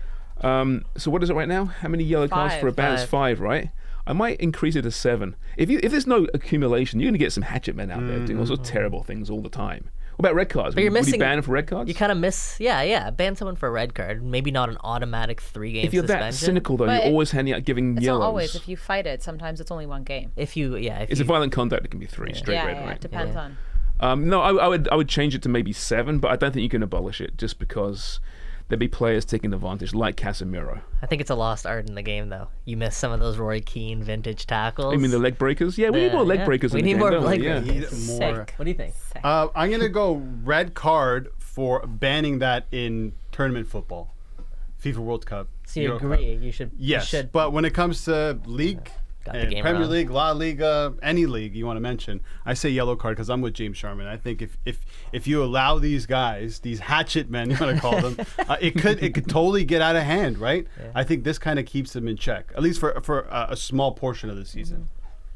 Speaker 1: So what is it right now? How many yellow cards for a ban is 5, right? I might increase it to 7. If there's no accumulation, you're going to get some hatchet men out there doing all sorts of terrible things all the time. What about red cards?
Speaker 2: But you're missing.
Speaker 1: Would you ban them for red cards?
Speaker 2: You kind of miss. Yeah. Ban someone for a red card. Maybe not an automatic 3-game suspension.
Speaker 1: If you're that cynical, though,
Speaker 4: But
Speaker 1: you're always handing out giving
Speaker 4: It's
Speaker 1: yellows.
Speaker 4: not always. If you fight it, sometimes it's only 1 game.
Speaker 2: It's
Speaker 1: a violent conduct. It can be 3 straight red, right?
Speaker 4: It depends on.
Speaker 1: No, I would change it to maybe 7, but I don't think you can abolish it just because there'd be players taking advantage, like Casemiro.
Speaker 2: I think it's a lost art in the game, though. You miss some of those Roy Keane vintage tackles.
Speaker 1: You mean the leg breakers? Yeah, we need more leg breakers.
Speaker 2: We
Speaker 1: in the
Speaker 2: need
Speaker 1: game,
Speaker 2: more
Speaker 1: don't we?
Speaker 2: leg
Speaker 1: Yeah.
Speaker 2: breakers.
Speaker 3: Need more.
Speaker 2: What do you think?
Speaker 3: I'm going to go red card for banning that in tournament football. FIFA World Cup.
Speaker 2: So you
Speaker 3: Euro
Speaker 2: agree?
Speaker 3: Cup.
Speaker 2: You should.
Speaker 3: Yes,
Speaker 2: you should.
Speaker 3: but when it comes to league,
Speaker 2: Got the
Speaker 3: and
Speaker 2: game
Speaker 3: Premier
Speaker 2: wrong.
Speaker 3: League, La Liga, any league you want to mention, I say yellow card because I'm with James Sharman. I think if you allow these guys, these hatchet men, you want to call them, it could totally get out of hand, right?
Speaker 2: Yeah.
Speaker 3: I think this kind of keeps them in check, at least for a small portion of the season.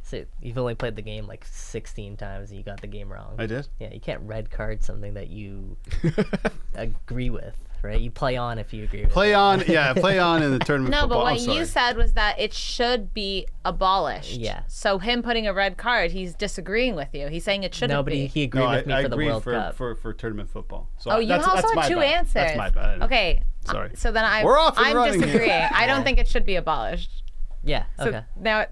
Speaker 2: So you've only played the game like 16 times and you got the game wrong.
Speaker 3: I did?
Speaker 2: Yeah, you can't red card something that you agree with, right? You play on if you agree with
Speaker 3: Play
Speaker 2: it.
Speaker 3: on in the tournament
Speaker 4: No,
Speaker 3: football.
Speaker 4: but what
Speaker 3: I'm sorry.
Speaker 4: you said was that it should be abolished.
Speaker 2: Yeah.
Speaker 4: So him putting a red card, he's disagreeing with you. He's saying it shouldn't
Speaker 2: No, but
Speaker 4: be.
Speaker 2: he agreed
Speaker 3: No,
Speaker 2: with me
Speaker 3: I
Speaker 2: for the
Speaker 3: agree
Speaker 2: World
Speaker 3: for,
Speaker 2: Cup.
Speaker 3: for tournament football. So
Speaker 4: Oh, you
Speaker 3: that's
Speaker 4: also
Speaker 3: my
Speaker 4: had 2
Speaker 3: bad.
Speaker 4: answers.
Speaker 3: That's my bad.
Speaker 4: Okay.
Speaker 3: Sorry.
Speaker 4: So then
Speaker 3: We're off and
Speaker 4: I'm
Speaker 3: running here.
Speaker 4: disagreeing. I don't think it should be abolished.
Speaker 2: Yeah.
Speaker 4: So
Speaker 2: Okay.
Speaker 4: now,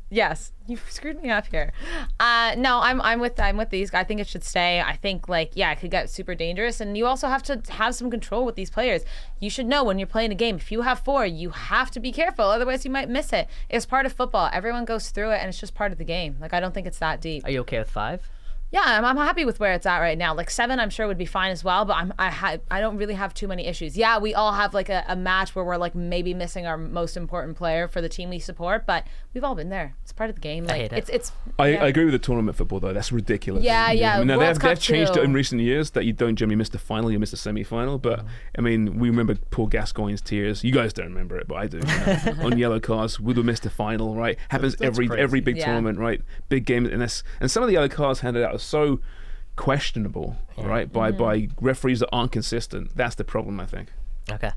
Speaker 4: yes, you screwed me up here. No, I'm with these guys. I think it should stay. I think it could get super dangerous, and you also have to have some control with these players. You should know when you're playing a game. If you have 4, you have to be careful. Otherwise, you might miss it. It's part of football. Everyone goes through it, and it's just part of the game. I don't think it's that deep.
Speaker 2: Are you okay with 5?
Speaker 4: Yeah, I'm happy with where it's at right now. 7, I'm sure would be fine as well. But I don't really have too many issues. Yeah, we all have a match where we're maybe missing our most important player for the team we support. But we've all been there. It's part of the game.
Speaker 2: I hate it.
Speaker 1: I agree with the tournament football though. That's ridiculous.
Speaker 4: Yeah.
Speaker 1: Now
Speaker 4: World
Speaker 1: they've
Speaker 4: Cup
Speaker 1: changed
Speaker 4: too.
Speaker 1: it in recent years that you don't generally miss the final, you miss the semi-final. But I mean, we remember Paul Gascoigne's tears. You guys don't remember it, but I do. On yellow cards, would have missed the final. Right, happens
Speaker 3: That's
Speaker 1: every
Speaker 3: crazy.
Speaker 1: big
Speaker 4: Yeah.
Speaker 1: tournament. Right, big game, and some of the yellow cards handed out are so questionable. Right, by referees that aren't consistent. That's the problem, I think.
Speaker 2: Okay.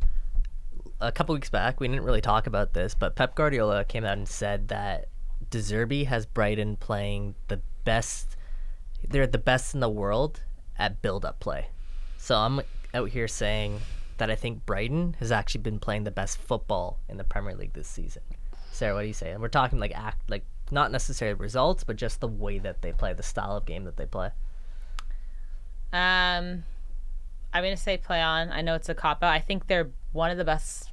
Speaker 2: A couple weeks back, we didn't really talk about this, but Pep Guardiola came out and said that De Zerbi has Brighton playing the best. They're the best in the world at build-up play. So I'm out here saying that I think Brighton has actually been playing the best football in the Premier League this season. Sarah, what do you say? And we're talking not necessarily results, but just the way that they play, the style of game that they play.
Speaker 4: I'm going to say play on. I know it's a cop-out. I think they're one of the best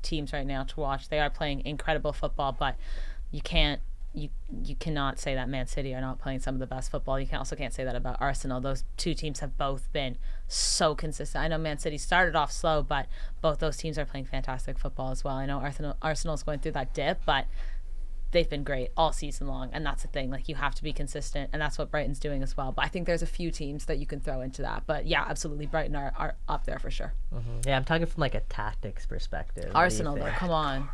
Speaker 4: teams right now to watch. They are playing incredible football, but you cannot say that Man City are not playing some of the best football. You also can't say that about Arsenal. Those 2 teams have both been so consistent. I know Man City started off slow, but both those teams are playing fantastic football as well. I know Arsenal's going through that dip, but they've been great all season long, and that's the thing. You have to be consistent, and that's what Brighton's doing as well. But I think there's a few teams that you can throw into that. But yeah, absolutely, Brighton are up there for sure.
Speaker 2: Yeah, I'm talking from a tactics perspective.
Speaker 4: Arsenal, though, come on.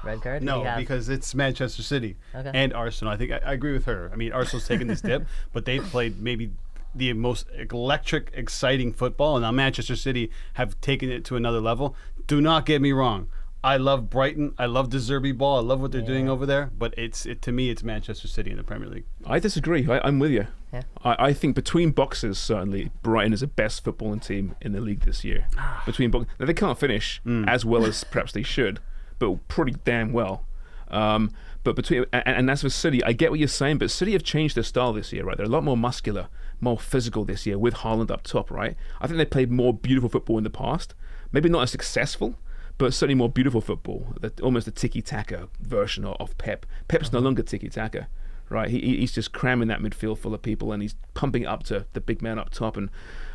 Speaker 2: Red card?
Speaker 3: No, because it's Manchester City and Arsenal. I think I agree with her. I mean, Arsenal's taken this dip, but they've played maybe the most electric, exciting football, and now Manchester City have taken it to another level. Do not get me wrong. I love Brighton. I love De Zerbi ball. I love what they're doing over there. But to me, it's Manchester City in the Premier League.
Speaker 1: I disagree. I'm with you.
Speaker 2: Yeah.
Speaker 1: I think between boxes, certainly, Brighton is the best footballing team in the league this year. Between boxes. Now, they can't finish as well as perhaps they should, but pretty damn well. But between and as for City, I get what you're saying, but City have changed their style this year, right? They're a lot more muscular, more physical this year with Haaland up top, right? I think they played more beautiful football in the past. Maybe not as successful, but certainly more beautiful football. Almost a tiki-taka version of Pep. Pep's no longer tiki-taka, right? He's just cramming that midfield full of people, and he's pumping it up to the big man up top, and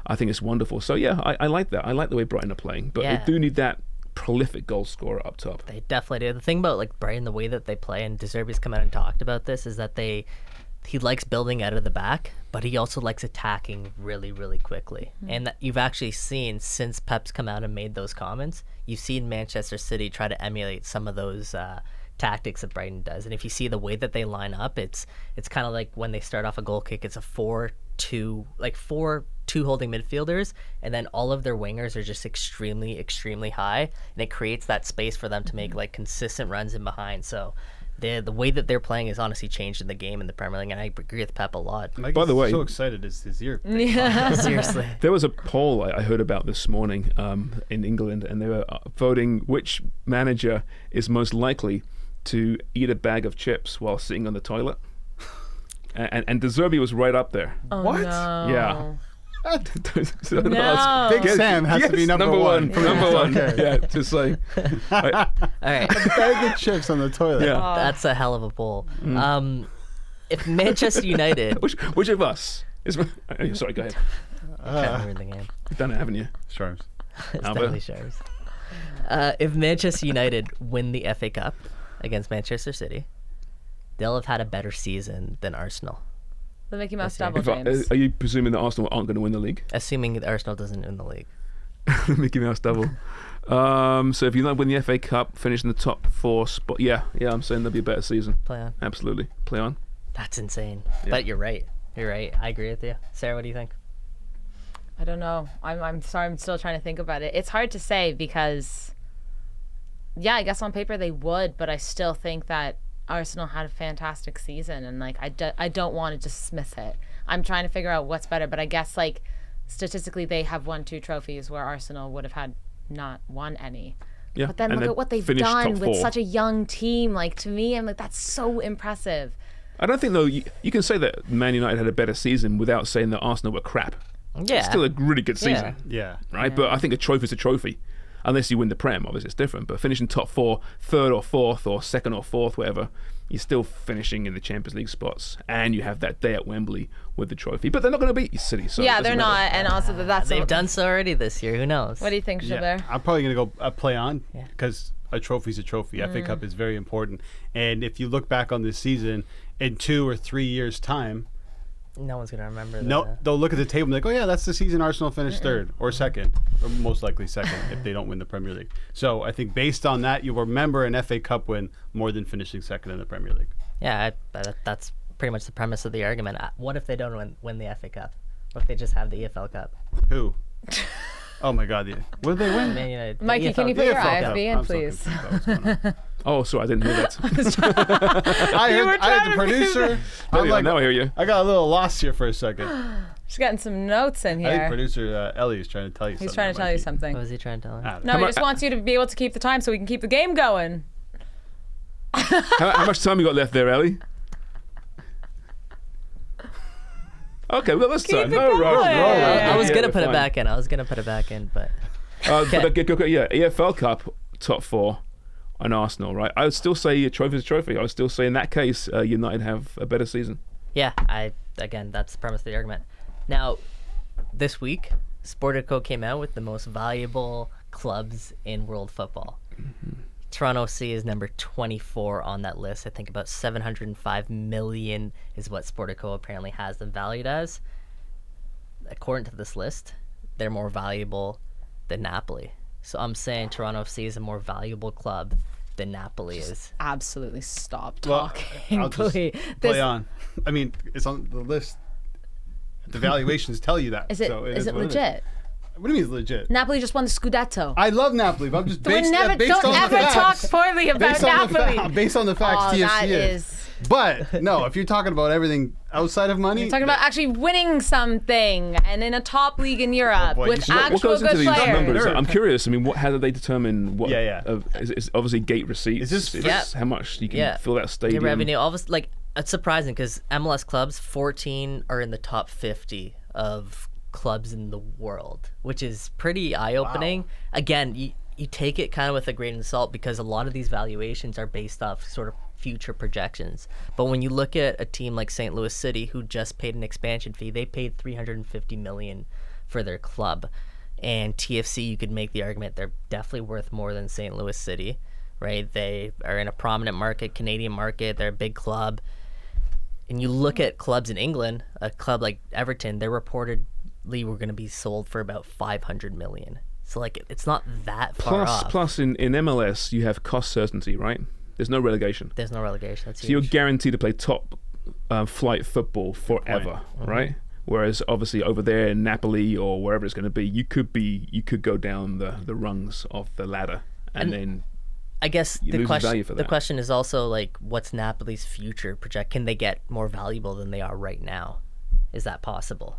Speaker 1: I think it's wonderful. So yeah, I like that. I like the way Brighton are playing, but they do need that prolific goal scorer up top.
Speaker 2: They definitely do. The thing about Brighton, the way that they play, and De Zerbi's come out and talked about this, is that he likes building out of the back, but he also likes attacking really, really quickly. And that you've actually seen, since Pep's come out and made those comments, you've seen Manchester City try to emulate some of those tactics that Brighton does. And if you see the way that they line up, it's kind of like when they start off a goal kick, it's a 4-2, like 4-2 holding midfielders, and then all of their wingers are just extremely, extremely high, and it creates that space for them to make like consistent runs in behind. So the way that they're playing is honestly changed in the game in the Premier League, and I agree with Pep a lot.
Speaker 1: By the way,
Speaker 3: so excited is his ear.
Speaker 4: Yeah.
Speaker 2: Seriously.
Speaker 1: There was a poll I heard about this morning in England, and they were voting which manager is most likely to eat a bag of chips while sitting on the toilet. And De Zerbi was right up there.
Speaker 4: Oh,
Speaker 3: What?
Speaker 4: No.
Speaker 1: Yeah. So
Speaker 4: No.
Speaker 3: Big Sam has to be number one.
Speaker 1: Number one.
Speaker 3: Okay.
Speaker 1: Yeah, just like.
Speaker 2: All right.
Speaker 3: Bag of chips on the toilet.
Speaker 1: Yeah.
Speaker 2: That's a hell of a poll. If Manchester United...
Speaker 1: Which of us is? Sorry, go ahead.
Speaker 2: I can't remember the game.
Speaker 1: You've done it, haven't you?
Speaker 3: Sharms.
Speaker 2: It's
Speaker 1: Albert?
Speaker 2: definitely Sharms. If Manchester United win the FA Cup against Manchester City, they'll have had a better season than Arsenal.
Speaker 4: The Mickey Mouse
Speaker 2: Okay.
Speaker 4: double, James.
Speaker 1: Are you presuming that Arsenal aren't going to win the league?
Speaker 2: Assuming that Arsenal doesn't win the league.
Speaker 1: Mickey Mouse double. So if United win the FA Cup, finish in the top 4 spot, yeah, I'm saying there'll be a better season.
Speaker 2: Play on.
Speaker 1: Absolutely, play on.
Speaker 2: That's insane.
Speaker 1: Yeah.
Speaker 2: But you're right. You're right. I agree with you. Sarah, what do you think?
Speaker 4: I don't know. I'm sorry. I'm still trying to think about it. It's hard to say because, yeah, I guess on paper they would, but I still think that Arsenal had a fantastic season, and like I don't want to dismiss it. I'm trying to figure out what's better, but I guess like statistically they have won 2 trophies where Arsenal would have had not won any.
Speaker 1: Yeah,
Speaker 4: But then
Speaker 1: and
Speaker 4: look
Speaker 1: they
Speaker 4: at what they've
Speaker 1: finished
Speaker 4: done
Speaker 1: top
Speaker 4: with
Speaker 1: 4.
Speaker 4: such a young team. Like to me, I'm like that's so impressive.
Speaker 1: I don't think though you can say that Man United had a better season without saying that Arsenal were crap.
Speaker 2: Yeah.
Speaker 1: It's still a really good season,
Speaker 3: Yeah.
Speaker 1: right? But I think a trophy's a trophy. Unless you win the Prem, obviously it's different. But finishing top 4, 3rd or 4th, or 2nd or 4th, whatever, you're still finishing in the Champions League spots, and you have that day at Wembley with the trophy. But they're not going to beat you, City. So
Speaker 4: Yeah,
Speaker 1: it
Speaker 4: they're
Speaker 1: doesn't matter.
Speaker 4: not, and also that's
Speaker 2: They've done so already this year. Who knows?
Speaker 4: What do you think, Gilbert?
Speaker 3: I'm probably going to go play on
Speaker 2: Yeah.
Speaker 3: because a trophy's a trophy. FA Cup is very important. And if you look back on this season, in 2 or 3 years' time,
Speaker 2: No one's gonna remember.
Speaker 3: they'll look at the table and be like, oh yeah, that's the season Arsenal finished 3rd or 2nd, or most likely 2nd if they don't win the Premier League. So I think based on that, you'll remember an FA Cup win more than finishing 2nd in the Premier League.
Speaker 2: Yeah, that's pretty much the premise of the argument. What if they don't win the FA Cup? What if they just have the EFL Cup?
Speaker 3: Who? Oh my God! What did they win?
Speaker 2: Man United. the
Speaker 4: Mikey, can you put your
Speaker 3: EFL Cup.
Speaker 4: IFB in,
Speaker 3: I'm so
Speaker 4: please?
Speaker 3: confused about what's going on.
Speaker 1: Oh, sorry, I didn't hear that.
Speaker 3: I
Speaker 4: were
Speaker 3: heard
Speaker 4: trying
Speaker 3: the
Speaker 4: to
Speaker 3: producer.
Speaker 1: There
Speaker 3: I'm
Speaker 1: you go,
Speaker 3: like,
Speaker 1: now I hear you.
Speaker 3: I got a little lost here for a second.
Speaker 4: Just getting some notes in
Speaker 3: I think
Speaker 4: here.
Speaker 3: producer Ellie is trying to tell you something.
Speaker 4: He's trying to tell you something.
Speaker 2: What was he trying to tell her?
Speaker 3: I don't
Speaker 4: No,
Speaker 3: know.
Speaker 4: he just wants you to be able to keep the time so we can keep the game going.
Speaker 1: How much time you got left there, Ellie? Okay, well, let's
Speaker 4: Keep
Speaker 1: time.
Speaker 4: it
Speaker 1: No rush.
Speaker 4: going.
Speaker 1: Roll it.
Speaker 2: I was
Speaker 1: Yeah,
Speaker 2: gonna put it
Speaker 1: fine.
Speaker 2: back in. I was gonna put it back in, but
Speaker 1: But yeah, EFL Cup top 4 on Arsenal, right? I would still say a trophy's a trophy. I would still say in that case, United have a better season.
Speaker 2: yeah, again that's the premise of the argument. Now, this week, Sportico came out with the most valuable clubs in world football. Toronto FC is number 24 on that list. I think about 705 million is what Sportico apparently has them valued as. According to this list, they're more valuable than Napoli. So I'm saying Toronto FC is a more valuable club than Napoli is.
Speaker 4: Absolutely stop
Speaker 3: Well,
Speaker 4: talking,
Speaker 3: I'll just
Speaker 4: please.
Speaker 3: play on. I mean, it's on the list. The valuations tell you that.
Speaker 4: Is it
Speaker 3: so
Speaker 4: is it
Speaker 3: what
Speaker 4: legit?
Speaker 3: What do you mean it's legit?
Speaker 4: Napoli just won the Scudetto.
Speaker 3: I love Napoli, but I'm just based,
Speaker 4: Don't
Speaker 3: on
Speaker 4: ever
Speaker 3: the
Speaker 4: talk
Speaker 3: facts.
Speaker 4: poorly about
Speaker 3: Based on the
Speaker 4: Napoli.
Speaker 3: based on the facts,
Speaker 4: Oh,
Speaker 3: TFC
Speaker 4: that
Speaker 3: is.
Speaker 4: is.
Speaker 3: But no, if you're talking about everything outside of money,
Speaker 4: You're talking about actually winning something and in a top league in Europe
Speaker 3: boy, you
Speaker 4: with
Speaker 3: should- what
Speaker 1: What
Speaker 4: actual
Speaker 1: goes into
Speaker 4: good
Speaker 1: these
Speaker 4: players.
Speaker 1: numbers? I'm curious. I mean, how do they determine what?
Speaker 3: Yeah.
Speaker 1: It's obviously gate receipts.
Speaker 3: Is this-
Speaker 1: It's
Speaker 2: Yeah.
Speaker 1: how much you can
Speaker 2: Yeah.
Speaker 1: fill that stadium.
Speaker 2: The revenue, all of us, like, it's surprising because MLS clubs, 14 are in the top 50 of clubs in the world, which is pretty eye-opening.
Speaker 3: Wow.
Speaker 2: Again, you take it kind of with a grain of salt because a lot of these valuations are based off sort of future projections. But when you look at a team like St. Louis City, who just paid an expansion fee, they paid $350 million for their club. And TFC, you could make the argument they're definitely worth more than St. Louis City, right? They are in a prominent market, Canadian market. They're a big club. And you look at clubs in England, a club like Everton, they're reportedly were going to be sold for about $500 million. So like it's not that far off.
Speaker 1: Plus, in MLS, you have cost certainty, right? There's no relegation.
Speaker 2: There's no relegation. That's
Speaker 1: So you're
Speaker 2: huge.
Speaker 1: guaranteed to play top flight football forever, right? Whereas obviously over there in Napoli or wherever it's going to be, you could go down the rungs of the ladder and then
Speaker 2: I guess
Speaker 1: you
Speaker 2: the
Speaker 1: lose value for
Speaker 2: question the
Speaker 1: that.
Speaker 2: question is also like, what's Napoli's future project? Can they get more valuable than they are right now? Is that possible?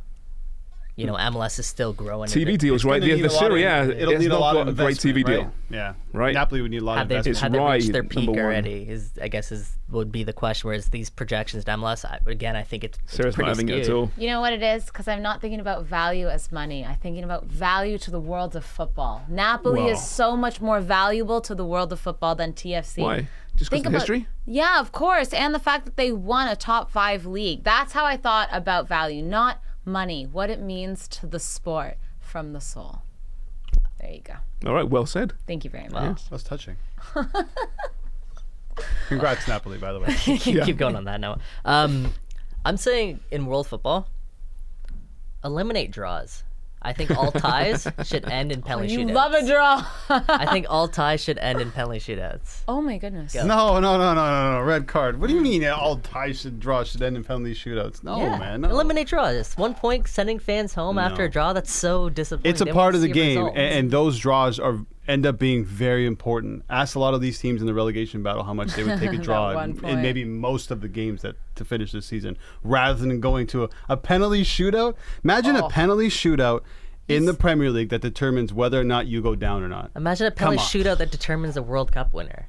Speaker 2: You know, MLS is still growing.
Speaker 1: TV deals, right? The Serie A,
Speaker 3: it'll
Speaker 1: it's
Speaker 3: need a
Speaker 1: not
Speaker 3: lot
Speaker 1: got
Speaker 3: of
Speaker 1: a great TV
Speaker 3: investment,
Speaker 1: deal.
Speaker 3: right? Yeah,
Speaker 1: Right?
Speaker 3: Napoli would need a lot
Speaker 2: Have
Speaker 3: of
Speaker 2: they,
Speaker 3: investment.
Speaker 2: have they reached their
Speaker 1: right,
Speaker 2: peak
Speaker 1: number one.
Speaker 2: already? Would be the question. Whereas these projections to MLS, I think it's
Speaker 1: Sarah's
Speaker 2: pretty
Speaker 1: not having it
Speaker 2: skewed.
Speaker 1: at all.
Speaker 4: You know what it is? Because I'm not thinking about value as money. I'm thinking about value to the world of football. Napoli
Speaker 1: Wow.
Speaker 4: is so much more valuable to the world of football than TFC.
Speaker 1: Why? Just because of history?
Speaker 4: Yeah, of course. And the fact that they won a top 5 league. That's how I thought about value, not money. What it means to the sport from the soul. There you go.
Speaker 1: All right, well said.
Speaker 4: Thank you very much.
Speaker 3: That's touching. Congrats, Napoli, by the way.
Speaker 2: Keep going on that note. I'm saying in world football, eliminate draws. I think all ties should end in penalty
Speaker 4: You
Speaker 2: shootouts.
Speaker 4: love a draw.
Speaker 2: I think all ties should end in penalty shootouts.
Speaker 4: Oh my goodness.
Speaker 3: No. Red card. What do you mean all ties should end in penalty shootouts? No,
Speaker 2: Yeah.
Speaker 3: man. No.
Speaker 2: Eliminate draws. 1 point sending fans home after
Speaker 3: No.
Speaker 2: a draw. That's so disappointing.
Speaker 3: It's a
Speaker 2: They
Speaker 3: part
Speaker 2: want
Speaker 3: of
Speaker 2: to
Speaker 3: the
Speaker 2: see
Speaker 3: game,
Speaker 2: results.
Speaker 3: and those draws end up being very important. Ask a lot of these teams in the relegation battle how much they would take a draw
Speaker 4: That 1
Speaker 3: in
Speaker 4: point.
Speaker 3: maybe most of the games to finish the season, rather than going to a penalty shootout. Imagine a penalty shootout in the Premier League that determines whether or not you go down or not.
Speaker 2: Imagine a penalty
Speaker 3: Come on.
Speaker 2: shootout that determines a World Cup winner.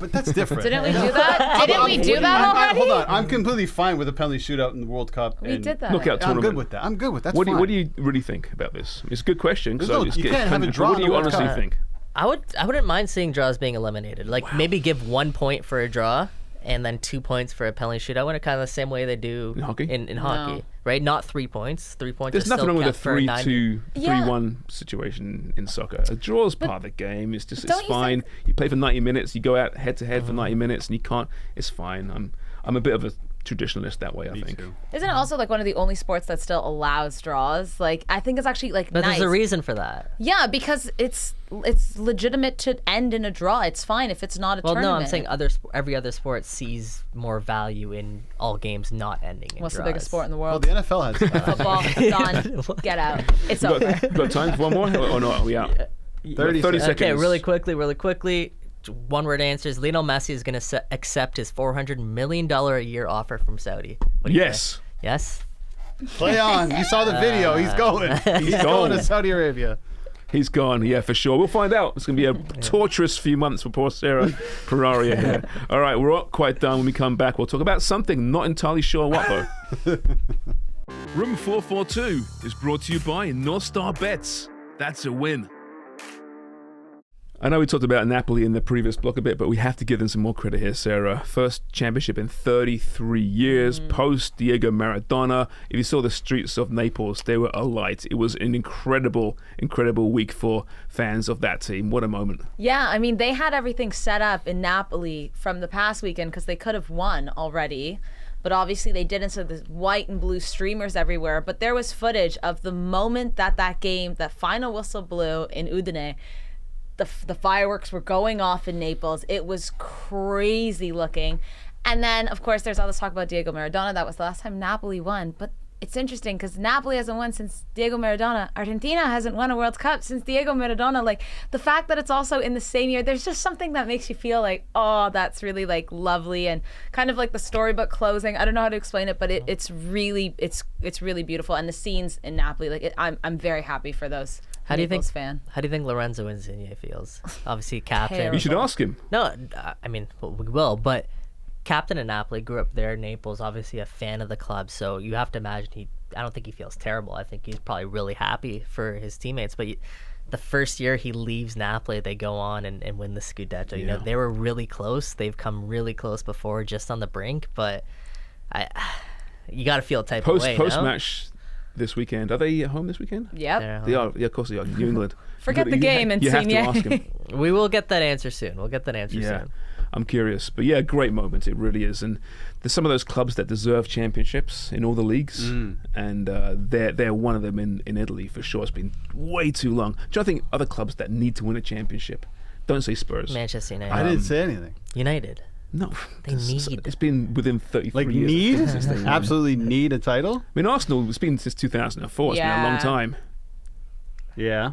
Speaker 3: But that's different.
Speaker 4: Didn't we do that? Didn't we do that already?
Speaker 3: Hold on. I'm completely fine with a penalty shootout in the World Cup.
Speaker 4: We did that.
Speaker 1: Knockout
Speaker 3: I'm
Speaker 1: tournament.
Speaker 3: good with that. I'm good with that.
Speaker 1: What do you really think about this? It's a good question.
Speaker 3: There's
Speaker 1: So
Speaker 3: no-
Speaker 1: just
Speaker 3: you
Speaker 1: get-
Speaker 3: can't have a draw
Speaker 1: What do
Speaker 3: in
Speaker 1: you
Speaker 3: the World
Speaker 1: honestly
Speaker 3: Cup.
Speaker 1: think?
Speaker 2: I wouldn't mind seeing draws being eliminated. Like maybe give 1 point for a draw and then 2 points for a penalty shootout. In kind of the same way they do
Speaker 1: In hockey?
Speaker 2: In hockey, right? Not 3 points. 3 points.
Speaker 1: There's
Speaker 2: are
Speaker 1: nothing
Speaker 2: still
Speaker 1: wrong with a
Speaker 2: kept for
Speaker 1: 3-2,
Speaker 4: Yeah.
Speaker 1: 3-1 situation in soccer. A draw is part of the game. It's just it's
Speaker 4: don't you
Speaker 1: fine. You play for 90 minutes. You go out head to head for 90 minutes, and you can't. It's fine. I'm a bit of a traditionalist that way. I think.
Speaker 3: too.
Speaker 4: Isn't it also like one of the only sports that still allows draws? Like I think it's actually like
Speaker 2: But
Speaker 4: nice.
Speaker 2: there's a reason for that.
Speaker 4: Yeah, because it's legitimate to end in a draw. It's fine if it's not a
Speaker 2: Well,
Speaker 4: tournament.
Speaker 2: no, I'm saying every other sport sees more value in all games not ending in
Speaker 4: What's the
Speaker 2: draws.
Speaker 4: biggest sport in the
Speaker 3: Well,
Speaker 4: world?
Speaker 3: the NFL has that.
Speaker 4: Football. Done. Get out. It's over.
Speaker 1: Got time for one more or not? Are we out?
Speaker 3: 30
Speaker 1: 30
Speaker 3: seconds.
Speaker 1: seconds.
Speaker 2: Okay, really quickly. One word answers. Lionel Messi is going to accept his $400 million a year offer from Saudi. What do you
Speaker 1: Yes.
Speaker 2: think? Yes?
Speaker 3: Play on. You saw the video. He's going. He's going to Saudi Arabia.
Speaker 1: He's gone, yeah, for sure. We'll find out. It's going to be a torturous few months for poor Sara Poraria here. All right, we're not quite done. When we come back, we'll talk about something, not entirely sure what, though. Room 442 is brought to you by North Star Bets. That's a win. I know we talked about Napoli in the previous block a bit, but we have to give them some more credit here, Sarah. First championship in 33 years, post Diego Maradona. If you saw the streets of Naples, they were alight. It was an incredible week for fans of that team. What a moment.
Speaker 4: Yeah, I mean, they had everything set up in Napoli from the past weekend because they could have won already. But obviously they didn't, so there's white and blue streamers everywhere. But there was footage of the moment that game, that final whistle blew in Udine. The fireworks were going off in Naples. It was crazy looking. And then, of course, there's all this talk about Diego Maradona. That was the last time Napoli won. But it's interesting because Napoli hasn't won since Diego Maradona. Argentina hasn't won a World Cup since Diego Maradona. Like, the fact that it's also in the same year, there's just something that makes you feel like, oh, that's really, like, lovely and kind of like the storybook closing. I don't know how to explain it, but it's really beautiful. And the scenes in Napoli, like, I'm very happy for those.
Speaker 2: How do you
Speaker 4: Naples
Speaker 2: think?
Speaker 4: fan.
Speaker 2: How do you think Lorenzo Insigne feels? Obviously, captain.
Speaker 4: Terrible.
Speaker 1: You should ask him.
Speaker 2: No, I mean, well, we will. But captain of Napoli, grew up there in Naples. Obviously, a fan of the club. So you have to imagine I don't think he feels terrible. I think he's probably really happy for his teammates. But the first year he leaves Napoli, they go on and win the Scudetto. You know, they were really close. They've come really close before, just on the brink. But you got to feel a type of way.
Speaker 1: Post
Speaker 2: no?
Speaker 1: match this weekend. Are they at home this weekend?
Speaker 4: Yep.
Speaker 2: They're
Speaker 1: They are. Yeah, of course they are. New England.
Speaker 4: Forget the game,
Speaker 1: You have to
Speaker 4: Insigne.
Speaker 1: ask him.
Speaker 2: We will get that answer soon.
Speaker 1: Yeah, I'm curious. But yeah, great moment. It really is. And there's some of those clubs that deserve championships in all the leagues. And they're one of them in Italy for sure. It's been way too long. Do you think other clubs that need to win a championship Don't say Spurs.
Speaker 2: Manchester United.
Speaker 3: I didn't say anything.
Speaker 2: United.
Speaker 1: No,
Speaker 2: They need.
Speaker 1: It's been within 33
Speaker 3: Like
Speaker 1: years.
Speaker 3: need?
Speaker 1: of consistency.
Speaker 3: Absolutely need a title?
Speaker 1: I mean, Arsenal, it's been since 2004. It's been a long
Speaker 4: Yeah.
Speaker 1: time.
Speaker 3: Yeah.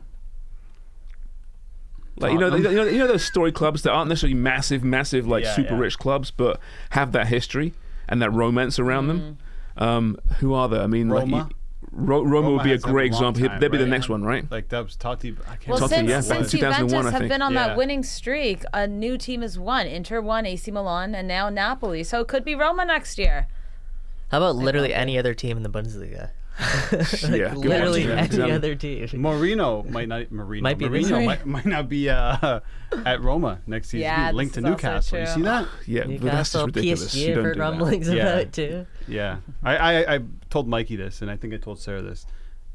Speaker 1: Like you know those story clubs that aren't necessarily massive, like
Speaker 3: Yeah,
Speaker 1: super
Speaker 3: yeah.
Speaker 1: rich clubs, but have that history and that romance around them. Who are there? I mean,
Speaker 3: Roma?
Speaker 1: like Roma would be a
Speaker 3: has had
Speaker 1: great
Speaker 3: a long
Speaker 1: example.
Speaker 3: time,
Speaker 1: They'd be the
Speaker 3: right?
Speaker 1: next one, right?
Speaker 3: Like that was Totti. I can't
Speaker 4: Well,
Speaker 1: Totti,
Speaker 4: since,
Speaker 1: yeah, back in
Speaker 4: since
Speaker 1: 2001,
Speaker 4: Juventus
Speaker 1: I
Speaker 4: have
Speaker 1: think.
Speaker 4: been on
Speaker 3: Yeah.
Speaker 4: that winning streak, a new team has won. Inter won, AC Milan, and now Napoli. So it could be Roma next year.
Speaker 2: How about literally any other team in the Bundesliga?
Speaker 1: Yeah, good
Speaker 2: Literally
Speaker 1: point.
Speaker 2: any
Speaker 1: Exactly.
Speaker 2: other team.
Speaker 3: Mourinho might be at Roma next season.
Speaker 4: Yeah,
Speaker 3: linked to
Speaker 4: this is also
Speaker 3: Newcastle. You
Speaker 4: true.
Speaker 3: see that?
Speaker 1: Yeah, but that's
Speaker 2: Newcastle,
Speaker 1: just ridiculous. You
Speaker 2: PSG
Speaker 1: don't
Speaker 2: for
Speaker 1: do that.
Speaker 2: rumblings
Speaker 3: Yeah.
Speaker 2: about too.
Speaker 3: Yeah. I told Mikey this, and I think I told Sarah this.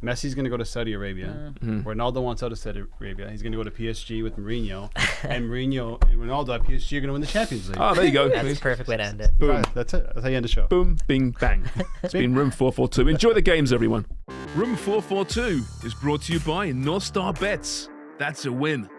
Speaker 3: Messi's going to go to Saudi Arabia. Ronaldo wants out of Saudi Arabia. He's going to go to PSG with Mourinho. And Mourinho and Ronaldo at PSG are going to win the Champions League.
Speaker 1: Oh, there you go.
Speaker 2: That's the perfect way to end it.
Speaker 1: Boom.
Speaker 3: Right, that's it. That's how you end the show.
Speaker 1: Boom, bing, bang. It's been Room 442. Enjoy the games, everyone. Room 442 is brought to you by North Star Bets. That's a win.